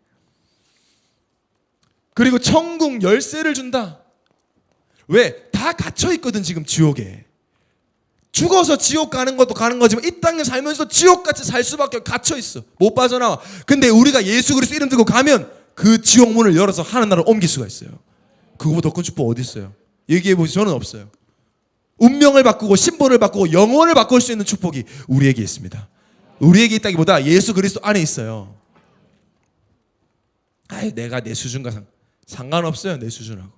[SPEAKER 1] 그리고 천국 열쇠를 준다. 왜? 다 갇혀있거든 지금 지옥에. 죽어서 지옥 가는 것도 가는 거지만 이 땅에 살면서 지옥같이 살 수밖에 갇혀있어. 못 빠져나와. 근데 우리가 예수 그리스도 이름 들고 가면 그 지옥문을 열어서 하늘 나라로 옮길 수가 있어요. 그거보다 더 큰 축복 어디 있어요? 얘기해보시 저는 없어요. 운명을 바꾸고 신분을 바꾸고 영혼을 바꿀 수 있는 축복이 우리에게 있습니다. 우리에게 있다기보다 예수 그리스도 안에 있어요. 내가 내 수준과 상관없어요. 내 수준하고.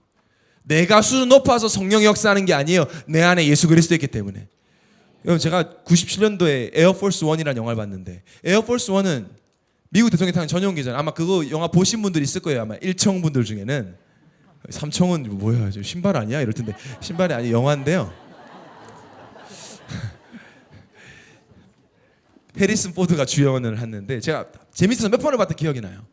[SPEAKER 1] 내가 수준 높아서 성령이 역사하는 게 아니에요. 내 안에 예수 그리스도 있기 때문에. 여러분 제가 97년도에 에어포스 1이라는 영화를 봤는데 에어포스 1은 미국 대통령 타는 전용기잖아요. 아마 그거 영화 보신 분들 있을 거예요. 아마 1청 분들 중에는. 3청은 뭐야? 신발 아니야? 이럴 텐데 신발이 아니 영화인데요. 해리슨 포드가 주연을 했는데 제가 재밌어서 몇 번을 봤던 기억이 나요.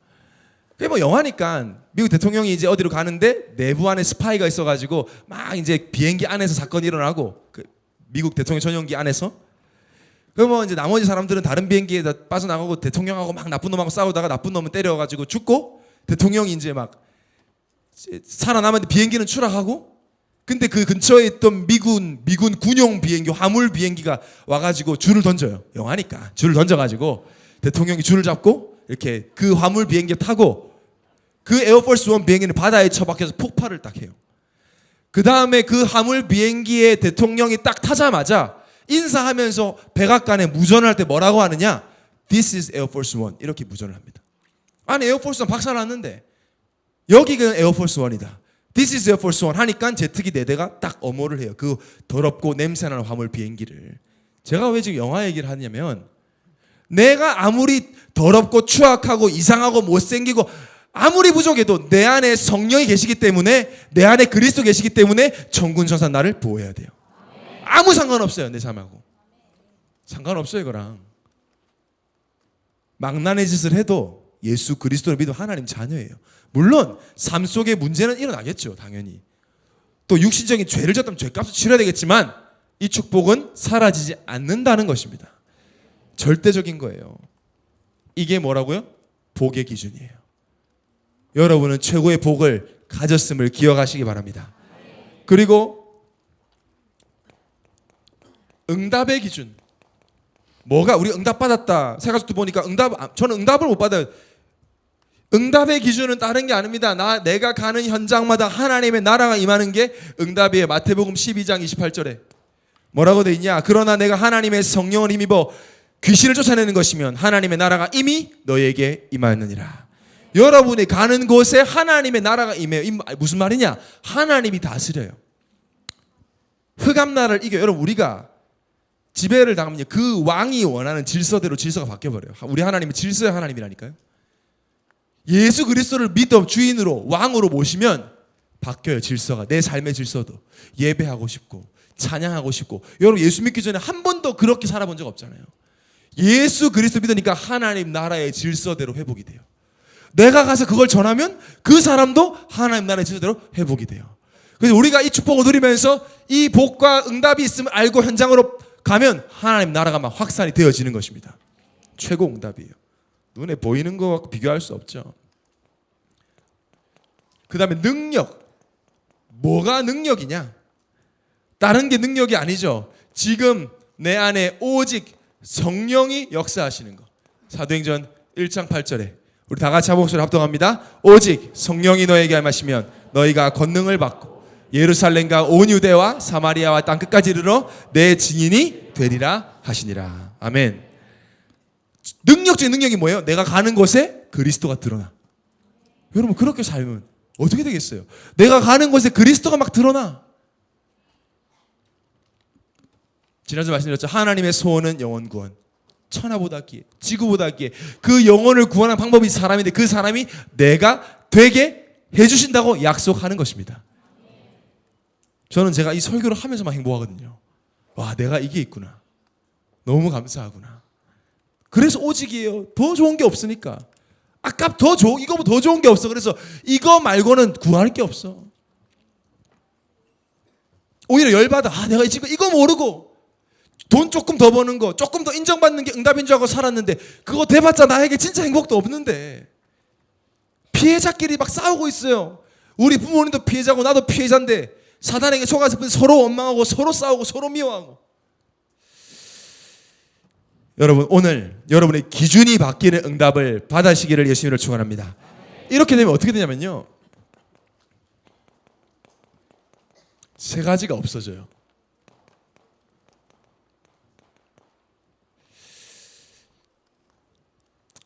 [SPEAKER 1] 그게 뭐 영화니까 미국 대통령이 이제 어디로 가는데 내부 안에 스파이가 있어가지고 막 이제 비행기 안에서 사건이 일어나고 그 미국 대통령 전용기 안에서 그럼 뭐 이제 나머지 사람들은 다른 비행기에 빠져나가고 대통령하고 막 나쁜 놈하고 싸우다가 나쁜 놈은 때려가지고 죽고 대통령이 이제 막 살아남았는데 비행기는 추락하고 근데 그 근처에 있던 미군 군용 비행기 화물 비행기가 와가지고 줄을 던져요. 영화니까 줄을 던져가지고 대통령이 줄을 잡고 이렇게 그 화물 비행기에 타고 그 에어포스 1 비행기는 바다에 처박혀서 폭발을 딱 해요. 그 다음에 그 화물 비행기에 대통령이 딱 타자마자 인사하면서 백악관에 무전을 할 때 뭐라고 하느냐? This is Air Force One 이렇게 무전을 합니다. 아니 에어포스 1 박살났는데 여기가 에어포스 1이다. This is Air Force One 하니까 제트기 4대가 딱 엄호를 해요. 그 더럽고 냄새나는 화물 비행기를. 제가 왜 지금 영화 얘기를 하냐면 내가 아무리 더럽고 추악하고 이상하고 못생기고 아무리 부족해도 내 안에 성령이 계시기 때문에 내 안에 그리스도 계시기 때문에 천군천사 나를 보호해야 돼요. 아무 상관없어요. 내 삶하고. 상관없어요 이거랑. 망나니 짓을 해도 예수 그리스도를 믿으면 하나님 자녀예요. 물론 삶 속에 문제는 일어나겠죠. 당연히. 또 육신적인 죄를 졌다면 죄값을 치러야 되겠지만 이 축복은 사라지지 않는다는 것입니다. 절대적인 거예요. 이게 뭐라고요? 복의 기준이에요. 여러분은 최고의 복을 가졌음을 기억하시기 바랍니다. 그리고 응답의 기준. 뭐가 우리 응답 받았다. 세가족도 보니까 저는 응답을 못 받아요. 응답의 기준은 다른 게 아닙니다. 내가 가는 현장마다 하나님의 나라가 임하는 게 응답이에요. 마태복음 12장 28절에 뭐라고 돼 있냐? 그러나 내가 하나님의 성령을 힘입어 귀신을 쫓아내는 것이면 하나님의 나라가 이미 너에게 임하였느니라. 여러분이 가는 곳에 하나님의 나라가 임해요. 무슨 말이냐? 하나님이 다스려요. 흑암 나라를 이겨. 여러분 우리가 지배를 당하면 그 왕이 원하는 질서대로 질서가 바뀌어버려요. 우리 하나님은 질서의 하나님이라니까요. 예수 그리스도를 믿어 주인으로 왕으로 모시면 바뀌어요. 질서가. 내 삶의 질서도. 예배하고 싶고 찬양하고 싶고. 여러분 예수 믿기 전에 한 번도 그렇게 살아본 적 없잖아요. 예수 그리스도 믿으니까 하나님 나라의 질서대로 회복이 돼요. 내가 가서 그걸 전하면 그 사람도 하나님 나라의 질서대로 회복이 돼요. 그래서 우리가 이 축복을 누리면서 이 복과 응답이 있음을 알고 현장으로 가면 하나님 나라가 막 확산이 되어지는 것입니다. 최고 응답이에요. 눈에 보이는 것과 비교할 수 없죠. 그 다음에 능력. 뭐가 능력이냐? 다른 게 능력이 아니죠. 지금 내 안에 오직 성령이 역사하시는 것. 사도행전 1장 8절에 우리 다 같이 한 목소리로 합동합니다. 오직 성령이 너에게 임하시면 너희가 권능을 받고 예루살렘과 온 유대와 사마리아와 땅 끝까지 이르러 내 증인이 되리라 하시니라. 아멘. 능력적인 능력이 뭐예요? 내가 가는 곳에 그리스도가 드러나. 여러분 그렇게 살면 어떻게 되겠어요? 내가 가는 곳에 그리스도가 막 드러나. 지난주 말씀드렸죠. 하나님의 소원은 영혼 구원. 천하보다 귀해, 지구보다 귀해. 그 영혼을 구원하는 방법이 사람인데 그 사람이 내가 되게 해주신다고 약속하는 것입니다. 저는 제가 이 설교를 하면서만 행복하거든요. 와, 내가 이게 있구나. 너무 감사하구나. 그래서 오직이에요. 더 좋은 게 없으니까. 이거보다 더 좋은 게 없어. 그래서 이거 말고는 구할 게 없어. 오히려 열받아. 내가 지금 이거 모르고 돈 조금 더 버는 거, 조금 더 인정받는 게 응답인 줄 알고 살았는데 그거 돼봤자 나에게 진짜 행복도 없는데 피해자끼리 막 싸우고 있어요. 우리 부모님도 피해자고 나도 피해자인데 사단에게 속아서 서로 원망하고 서로 싸우고 서로 미워하고. 여러분 오늘 여러분의 기준이 바뀌는 응답을 받으시기를 예수님을 축원합니다. 이렇게 되면 어떻게 되냐면요, 세 가지가 없어져요.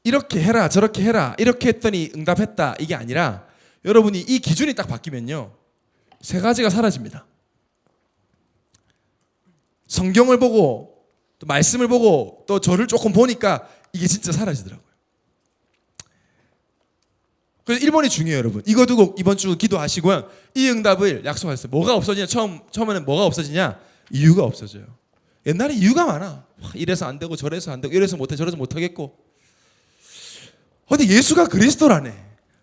[SPEAKER 1] 이렇게 해라 저렇게 해라 이렇게 했더니 응답했다 이게 아니라 여러분이 이 기준이 딱 바뀌면요 세 가지가 사라집니다. 성경을 보고 또 말씀을 보고 또 저를 조금 보니까 이게 진짜 사라지더라고요. 그래서 1번이 중요해요. 여러분 이거 두고 이번 주 기도하시고요, 이 응답을 약속하셨어요. 뭐가 없어지냐? 처음에는 뭐가 없어지냐? 이유가 없어져요. 옛날에 이유가 많아. 이래서 안 되고 저래서 안 되고 이래서 못해 저래서 못하겠고. 근데 예수가 그리스도라네.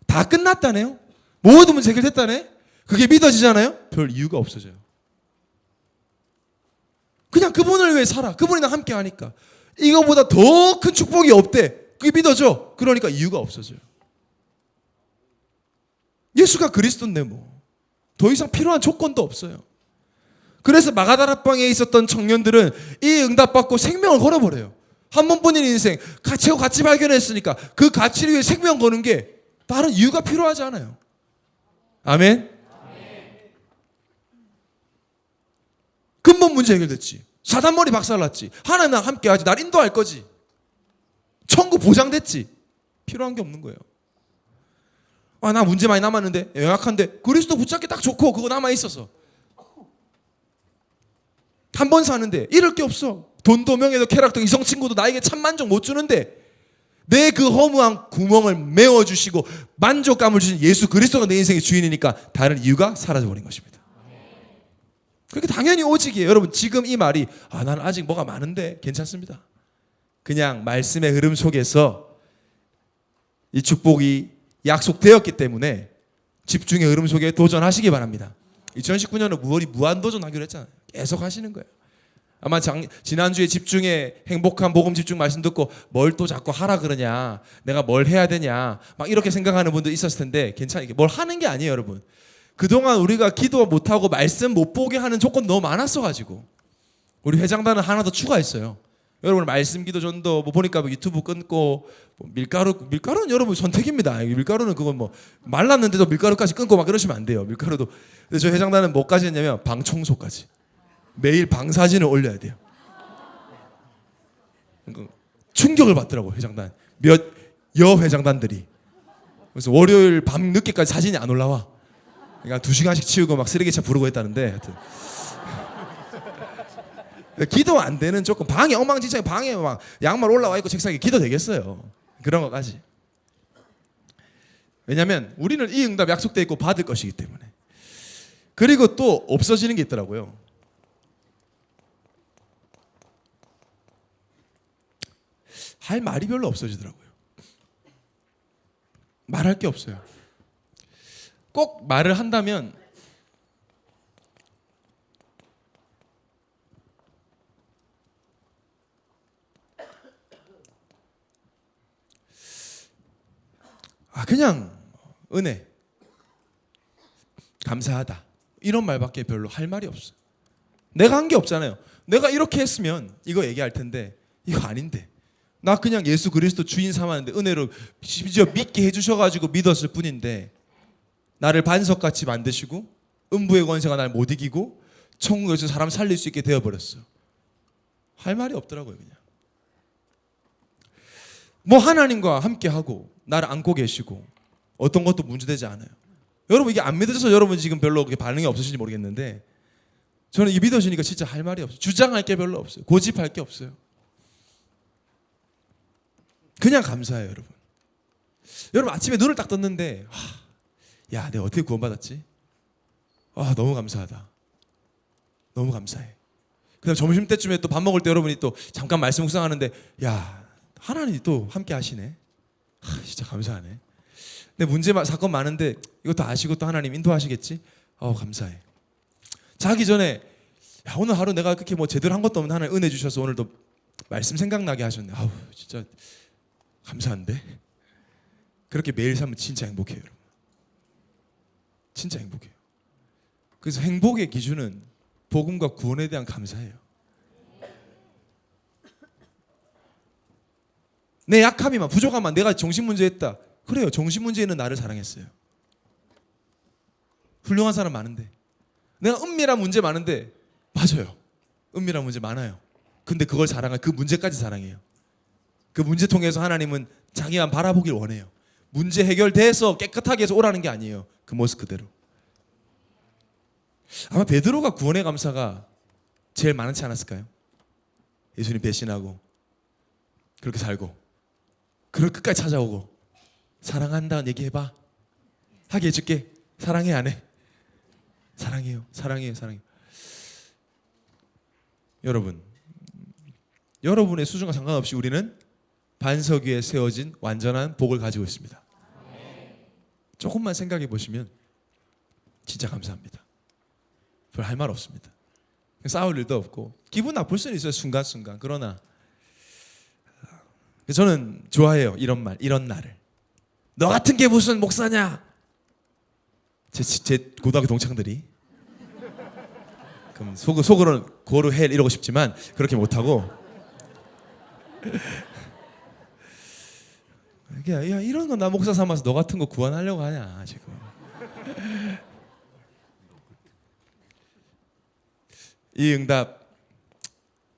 [SPEAKER 1] 다 끝났다네요. 모든 문제 해결됐다네. 그게 믿어지잖아요. 별 이유가 없어져요. 그냥 그분을 왜 살아? 그분이랑 함께 하니까. 이거보다 더 큰 축복이 없대. 그게 믿어져. 그러니까 이유가 없어져요. 예수가 그리스도인데 뭐 더 이상 필요한 조건도 없어요. 그래서 마가다락방에 있었던 청년들은 이 응답받고 생명을 걸어버려요. 한 번뿐인 인생 최고 가치 발견했으니까 그 가치를 위해 생명 거는 게 다른 이유가 필요하지 않아요. 아멘. 근본 문제 해결됐지. 사단머리 박살났지. 하나님 나랑 함께 하지. 날 인도할 거지. 천국 보장됐지. 필요한 게 없는 거예요. 나 문제 많이 남았는데 연약한데 그리스도 붙잡기 딱 좋고 그거 남아있어서 한 번 사는데 잃을 게 없어. 돈도 명예도 쾌락도 이성 친구도 나에게 참 만족 못 주는데 내 그 허무한 구멍을 메워주시고 만족감을 주신 예수 그리스도가 내 인생의 주인이니까 다른 이유가 사라져버린 것입니다. 그렇게 당연히 오직이에요. 여러분 지금 이 말이 나는 아직 뭐가 많은데 괜찮습니다. 그냥 말씀의 흐름 속에서 이 축복이 약속되었기 때문에 집중의 흐름 속에 도전하시기 바랍니다. 2019년은 무한도전 하기로 했잖아요. 계속 하시는 거예요. 아마 지난주에 집중의 행복한 복음 집중 말씀 듣고 뭘 또 자꾸 하라 그러냐, 내가 뭘 해야 되냐 막 이렇게 생각하는 분도 있었을 텐데 괜찮아요. 뭘 하는 게 아니에요. 여러분 그동안 우리가 기도 못하고 말씀 못 보게 하는 조건 너무 많았어가지고 우리 회장단은 하나 더 추가했어요. 여러분 말씀 기도 전도 보니까 유튜브 끊고 밀가루는 여러분 선택입니다. 밀가루는 그건 말랐는데도 밀가루까지 끊고 막 그러시면 안 돼요. 밀가루도. 근데 저 회장단은 뭐까지 했냐면 방 청소까지. 매일 방 사진을 올려야 돼요. 충격을 받더라고 회장단. 여 회장단들이. 그래서 월요일 밤 늦게까지 사진이 안 올라와. 그러니까 2시간씩 치우고 막 쓰레기차 부르고 했다는데 하여튼. 기도 안 되는 조건, 방에 엉망진창에 방에 막 양말 올라와 있고 책상에 기도 되겠어요. 그런 것까지. 왜냐하면 우리는 이 응답 약속되어 있고 받을 것이기 때문에. 그리고 또 없어지는 게 있더라고요. 할 말이 별로 없어지더라고요. 말할 게 없어요. 꼭 말을 한다면 그냥 은혜, 감사하다 이런 말밖에 별로 할 말이 없어요. 내가 한 게 없잖아요. 내가 이렇게 했으면 이거 얘기할 텐데 이거 아닌데 나 그냥 예수 그리스도 주인 삼았는데 은혜로 심지어 믿게 해주셔가지고 믿었을 뿐인데 나를 반석같이 만드시고 음부의 권세가 날 못 이기고 천국에서 사람 살릴 수 있게 되어버렸어. 할 말이 없더라고요. 그냥 뭐 하나님과 함께하고 나를 안고 계시고 어떤 것도 문제되지 않아요. 여러분 이게 안 믿어져서 여러분 지금 별로 그렇게 반응이 없으신지 모르겠는데 저는 이게 믿어지니까 진짜 할 말이 없어요. 주장할 게 별로 없어요. 고집할 게 없어요. 그냥 감사해요. 여러분. 여러분 아침에 눈을 딱 떴는데 야 내가 어떻게 구원받았지? 너무 감사하다. 너무 감사해. 그 다음 점심때쯤에 또 밥 먹을 때 여러분이 또 잠깐 말씀 묵상하는데 야 하나님이 또 함께 하시네. 진짜 감사하네. 근데 문제 사건 많은데 이것도 아시고 또 하나님 인도하시겠지? 감사해. 자기 전에 야, 오늘 하루 내가 그렇게 뭐 제대로 한 것도 없는 하나님 은혜 주셔서 오늘도 말씀 생각나게 하셨네. 진짜 감사한데. 그렇게 매일 살면 진짜 행복해요. 여러분. 진짜 행복해요. 그래서 행복의 기준은 복음과 구원에 대한 감사예요. 내 약함이만 부족함만 내가 정신문제였다. 그래요. 정신문제 있는 나를 사랑했어요. 훌륭한 사람 많은데 내가 은밀한 문제 많은데 맞아요. 은밀한 문제 많아요. 근데 그걸 사랑해. 그 문제까지 사랑해요. 그 문제 통해서 하나님은 자기만 바라보길 원해요. 문제 해결돼서 깨끗하게 해서 오라는 게 아니에요. 그 모습 그대로. 아마 베드로가 구원의 감사가 제일 많지 않았을까요? 예수님 배신하고 그렇게 살고 그걸 끝까지 찾아오고 사랑한다는 얘기해봐. 하게 해줄게. 사랑해 안 해? 사랑해요. 사랑해요. 사랑해요. 여러분, 여러분의 수준과 상관없이 우리는 반석 위에 세워진 완전한 복을 가지고 있습니다. 조금만 생각해 보시면 진짜 감사합니다. 별 할 말 없습니다. 싸울 일도 없고 기분 나쁠 수는 있어요. 순간순간. 그러나 저는 좋아해요. 이런 말, 이런 날을. 너 같은 게 무슨 목사냐? 제 고등학교 동창들이 그럼 속으로는 고루 헬 이러고 싶지만 그렇게 못하고 야 이런 거 나 목사 삼아서 너 같은 거 구원하려고 하냐 지금. 이 응답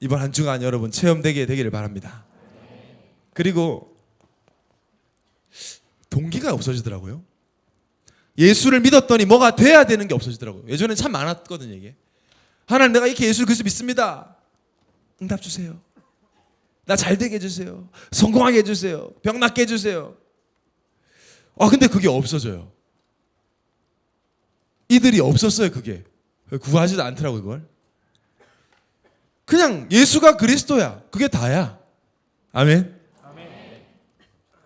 [SPEAKER 1] 이번 한 주간 여러분 체험되게 되기를 바랍니다. 그리고 동기가 없어지더라고요. 예수를 믿었더니 뭐가 돼야 되는 게 없어지더라고요. 예전엔 참 많았거든요. 이게 하나님 내가 이렇게 예수 그리스도 믿습니다. 응답 주세요. 나 잘되게 해주세요. 성공하게 해주세요. 병 낫게 해주세요. 근데 그게 없어져요. 이들이 없었어요. 그게 구하지도 않더라고요. 그걸 그냥 예수가 그리스도야. 그게 다야. 아멘.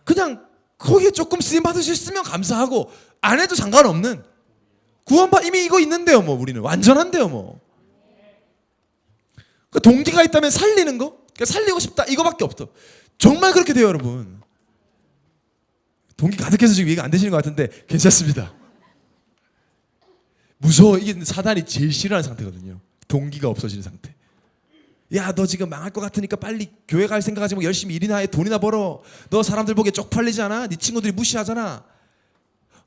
[SPEAKER 1] 그냥 거기에 조금 쓰임 받으셨으면 감사하고 안 해도 상관없는 구원받 이미 이거 있는데요. 뭐 우리는 완전한데요. 뭐 그 동기가 있다면 살리는 거, 살리고 싶다 이거밖에 없어. 정말 그렇게 돼요, 여러분. 동기 가득해서 지금 이해가 안 되시는 것 같은데 괜찮습니다. 무서워. 이게 사단이 제일 싫어하는 상태거든요. 동기가 없어지는 상태. 야, 너 지금 망할 것 같으니까 빨리 교회 갈 생각하지 말고 열심히 일이나 해. 돈이나 벌어. 너 사람들 보기에 쪽팔리지 않아? 네 친구들이 무시하잖아.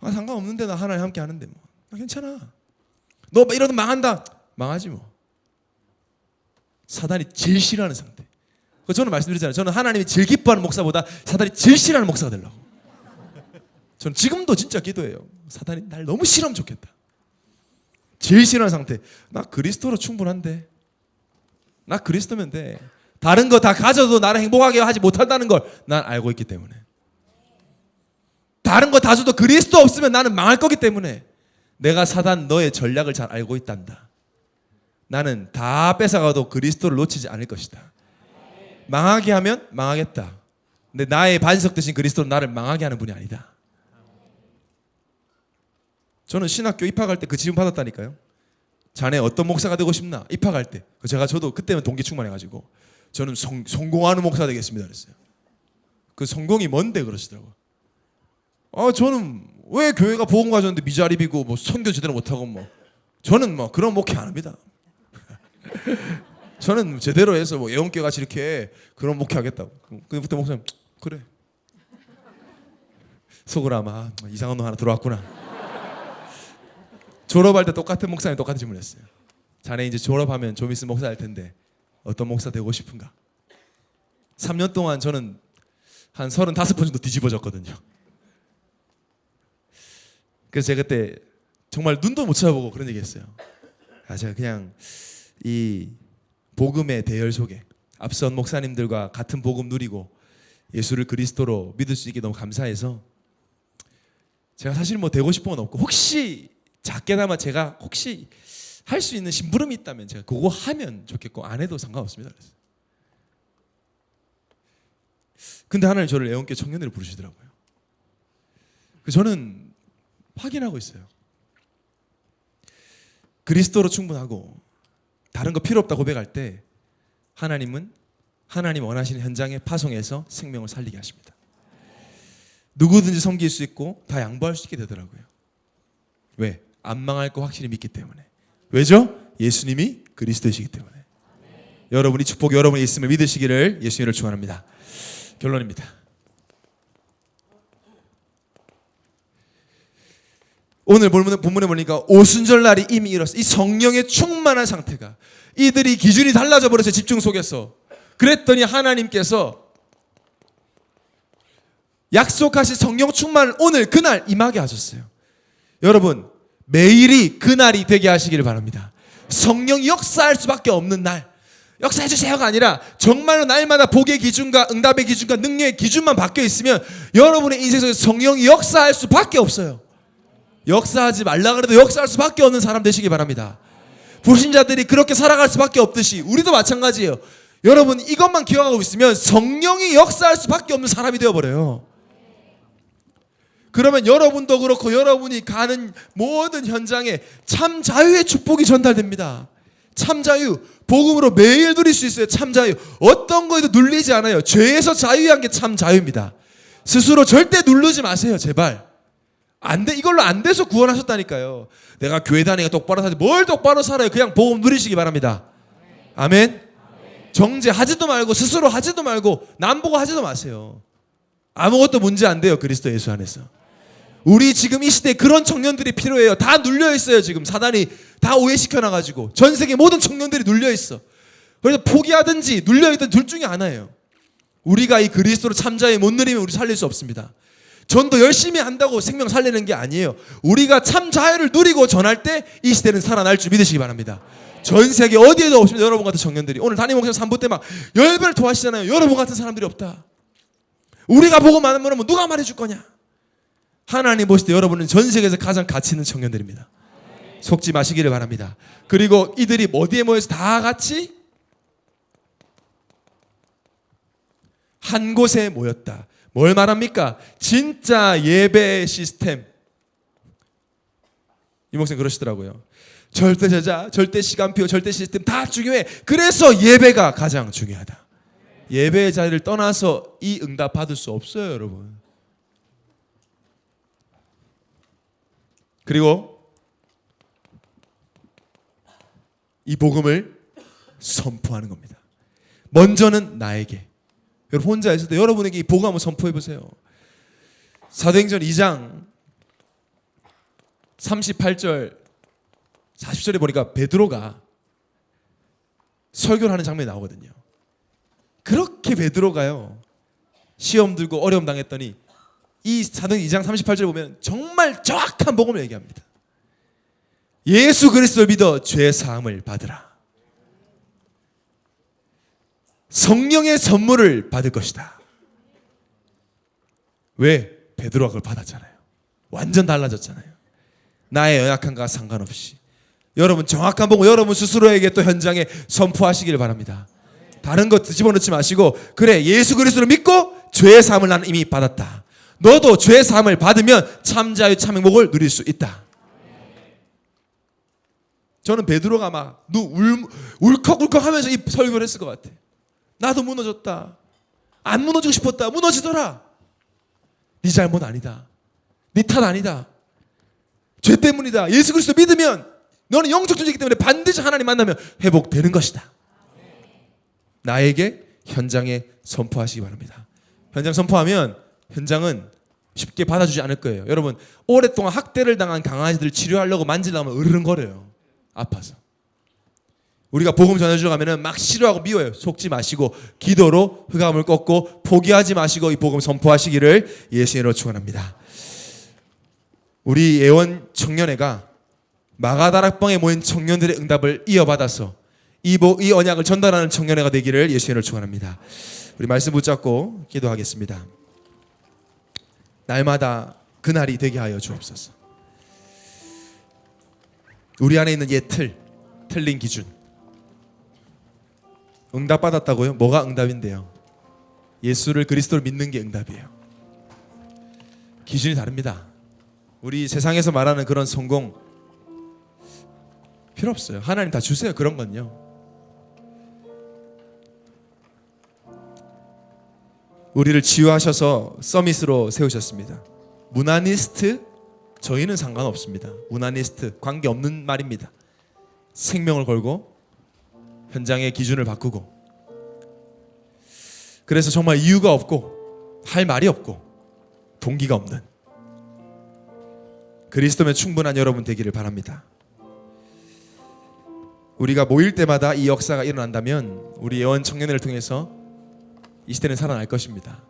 [SPEAKER 1] 상관없는데 나 하나님 함께 하는데 뭐. 괜찮아. 너 이러다 망한다. 망하지 뭐. 사단이 제일 싫어하는 상태. 저는 말씀드렸잖아요. 저는 하나님이 제일 기뻐하는 목사보다 사단이 제일 싫어하는 목사가 되려고. 저는 지금도 진짜 기도해요. 사단이 날 너무 싫으면 좋겠다. 제일 싫어하는 상태. 나 그리스도로 충분한데. 나 그리스도면 돼. 다른 거 다 가져도 나를 행복하게 하지 못한다는 걸 난 알고 있기 때문에. 다른 거 다 줘도 그리스도 없으면 나는 망할 거기 때문에 내가 사단 너의 전략을 잘 알고 있단다. 나는 다 뺏어가도 그리스도를 놓치지 않을 것이다. 망하게 하면 망하겠다. 근데 나의 반석 되신 그리스도는 나를 망하게 하는 분이 아니다. 저는 신학교 입학할 때 그 질문 받았다니까요. 자네 어떤 목사가 되고 싶나? 입학할 때. 저도 그때는 동기 충만해가지고 저는 성공하는 목사 되겠습니다 그랬어요. 그 성공이 뭔데 그러시더라고요. 저는 왜 교회가 복음 가졌는데 미자립이고 뭐 선교 제대로 못하고 뭐 저는 뭐 그런 목회 안 합니다. 저는 제대로 해서 뭐 예원교 같이 이렇게 그런 목회 하겠다고. 그때 목사님 그래. 속으로 아마 이상한 놈 하나 들어왔구나. 졸업할 때 똑같은 목사님 똑같은 질문했어요. 자네 이제 졸업하면 좀 있으면 목사 할 텐데 어떤 목사 되고 싶은가? 3년 동안 저는 한 35번 정도 뒤집어졌거든요. 그래서 제가 그때 정말 눈도 못 쳐다보고 그런 얘기했어요. 제가 그냥 이 복음의 대열 속에 앞선 목사님들과 같은 복음 누리고 예수를 그리스도로 믿을 수 있게 너무 감사해서 제가 사실 뭐 되고 싶은 건 없고 혹시 작게나마 제가 혹시 할 수 있는 심부름이 있다면 제가 그거 하면 좋겠고 안 해도 상관없습니다. 그래서. 근데 하나님 저를 애원교 청년회로 부르시더라고요. 그래서 저는 확인하고 있어요. 그리스도로 충분하고 다른 거 필요 없다 고백할 때 하나님은 하나님 원하시는 현장에 파송해서 생명을 살리게 하십니다. 누구든지 섬길 수 있고 다 양보할 수 있게 되더라고요. 왜? 안 망할 거 확실히 믿기 때문에. 왜죠? 예수님이 그리스도이시기 때문에. 여러분이 축복이 여러분이 있음을 믿으시기를 예수님을 축원합니다. 결론입니다. 오늘 본문에 보니까 오순절 날이 이미 이뤘어. 이 성령의 충만한 상태가 이들이 기준이 달라져 버렸어요. 집중 속에서. 그랬더니 하나님께서 약속하신 성령 충만을 오늘 그날 임하게 하셨어요. 여러분 매일이 그날이 되게 하시기를 바랍니다. 성령이 역사할 수밖에 없는 날. 역사해 주세요가 아니라 정말로 날마다 복의 기준과 응답의 기준과 능력의 기준만 바뀌어 있으면 여러분의 인생 속에서 성령이 역사할 수밖에 없어요. 역사하지 말라 그래도 역사할 수밖에 없는 사람 되시기 바랍니다. 불신자들이 그렇게 살아갈 수밖에 없듯이 우리도 마찬가지예요. 여러분 이것만 기억하고 있으면 성령이 역사할 수밖에 없는 사람이 되어버려요. 그러면 여러분도 그렇고 여러분이 가는 모든 현장에 참 자유의 축복이 전달됩니다. 참 자유, 복음으로 매일 누릴 수 있어요. 참 자유. 어떤 거에도 눌리지 않아요. 죄에서 자유한 게 참 자유입니다. 스스로 절대 누르지 마세요. 제발. 안 돼. 이걸로 안 돼서 구원하셨다니까요. 내가 교회 다니가 똑바로 살지 뭘 똑바로 살아요. 그냥 복음 누리시기 바랍니다. 아멘. 정죄하지도 말고 스스로 하지도 말고 남 보고 하지도 마세요. 아무것도 문제 안 돼요. 그리스도 예수 안에서. 우리 지금 이 시대에 그런 청년들이 필요해요. 다 눌려있어요. 지금 사단이 다 오해시켜놔가지고 전 세계 모든 청년들이 눌려있어. 그래서 포기하든지 눌려있든 둘 중에 하나예요. 우리가 이 그리스도로 참자에 못 누리면 우리 살릴 수 없습니다. 전도 열심히 한다고 생명 살리는 게 아니에요. 우리가 참 자유를 누리고 전할 때 이 시대는 살아날 줄 믿으시기 바랍니다. 전 세계 어디에도 없습니다. 여러분 같은 청년들이. 오늘 담임 목사 3부 때 막 열변을 토하시잖아요. 여러분 같은 사람들이 없다. 우리가 보고 많은 거라면 누가 말해줄 거냐. 하나님 보실 때 여러분은 전 세계에서 가장 가치 있는 청년들입니다. 속지 마시기를 바랍니다. 그리고 이들이 어디에 모여서 다 같이 한 곳에 모였다. 뭘 말합니까? 진짜 예배 시스템. 이 목사님 그러시더라고요. 절대 제자, 절대 시간표, 절대 시스템 다 중요해. 그래서 예배가 가장 중요하다. 예배의 자리를 떠나서 이 응답 받을 수 없어요, 여러분. 그리고 이 복음을 선포하는 겁니다. 먼저는 나에게. 여러분 혼자 있을 때 여러분에게 이 복음 한번 선포해 보세요. 사도행전 2장 38절 40절에 보니까 베드로가 설교를 하는 장면이 나오거든요. 그렇게 베드로가요 시험 들고 어려움 당했더니 이 사도행전 2장 38절에 보면 정말 정확한 복음을 얘기합니다. 예수 그리스도를 믿어 죄 사함을 받으라. 성령의 선물을 받을 것이다. 왜? 베드로가 그걸 받았잖아요. 완전 달라졌잖아요. 나의 연약함과 상관없이 여러분 정확한 보고 여러분 스스로에게 또 현장에 선포하시길 바랍니다. 다른 것 집어넣지 마시고 그래 예수 그리스도를 믿고 죄의 사함을 나는 이미 받았다. 너도 죄의 사함을 받으면 참 자유 참 행복을 누릴 수 있다. 저는 베드로가 막 울컥울컥 하면서 이 설교를 했을 것 같아. 나도 무너졌다. 안 무너지고 싶었다. 무너지더라. 네 잘못 아니다. 네 탓 아니다. 죄 때문이다. 예수 그리스도 믿으면 너는 영적 존재이기 때문에 반드시 하나님 만나면 회복되는 것이다. 나에게 현장에 선포하시기 바랍니다. 현장 선포하면 현장은 쉽게 받아주지 않을 거예요. 여러분 오랫동안 학대를 당한 강아지들 치료하려고 만지려면 으르렁거려요. 아파서. 우리가 복음 전해주러 가면은 막 싫어하고 미워요. 속지 마시고 기도로 흑암을 꺾고 포기하지 마시고 이 복음 선포하시기를 예수의 이름으로 축원합니다. 우리 예원 청년회가 마가다락방에 모인 청년들의 응답을 이어받아서 이 언약을 전달하는 청년회가 되기를 예수의 이름으로 축원합니다. 우리 말씀 붙잡고 기도하겠습니다. 날마다 그날이 되게 하여 주옵소서. 우리 안에 있는 틀린 기준. 응답받았다고요? 뭐가 응답인데요? 예수를 그리스도를 믿는 게 응답이에요. 기준이 다릅니다. 우리 세상에서 말하는 그런 성공 필요 없어요. 하나님 다 주세요. 그런 건요. 우리를 치유하셔서 서밋으로 세우셨습니다. 무나니스트 저희는 상관없습니다. 무나니스트 관계없는 말입니다. 생명을 걸고 현장의 기준을 바꾸고 그래서 정말 이유가 없고 할 말이 없고 동기가 없는 그리스도면 충분한 여러분 되기를 바랍니다. 우리가 모일 때마다 이 역사가 일어난다면 우리 예원 청년회를 통해서 이 시대는 살아날 것입니다.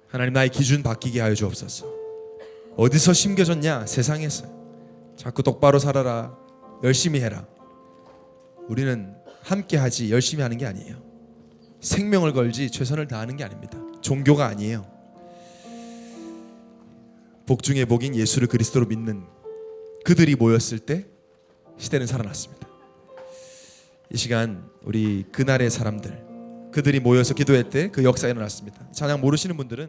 [SPEAKER 1] 하나님 나의 기준 바뀌게 하여 주옵소서. 어디서 심겨졌냐? 세상에서. 자꾸 똑바로 살아라. 열심히 해라. 우리는 함께 하지 열심히 하는 게 아니에요. 생명을 걸지 최선을 다하는 게 아닙니다. 종교가 아니에요. 복 중에 복인 예수를 그리스도로 믿는 그들이 모였을 때 시대는 살아났습니다. 이 시간 우리 그날의 사람들 그들이 모여서 기도할 때 그 역사가 일어났습니다. 찬양 모르시는 분들은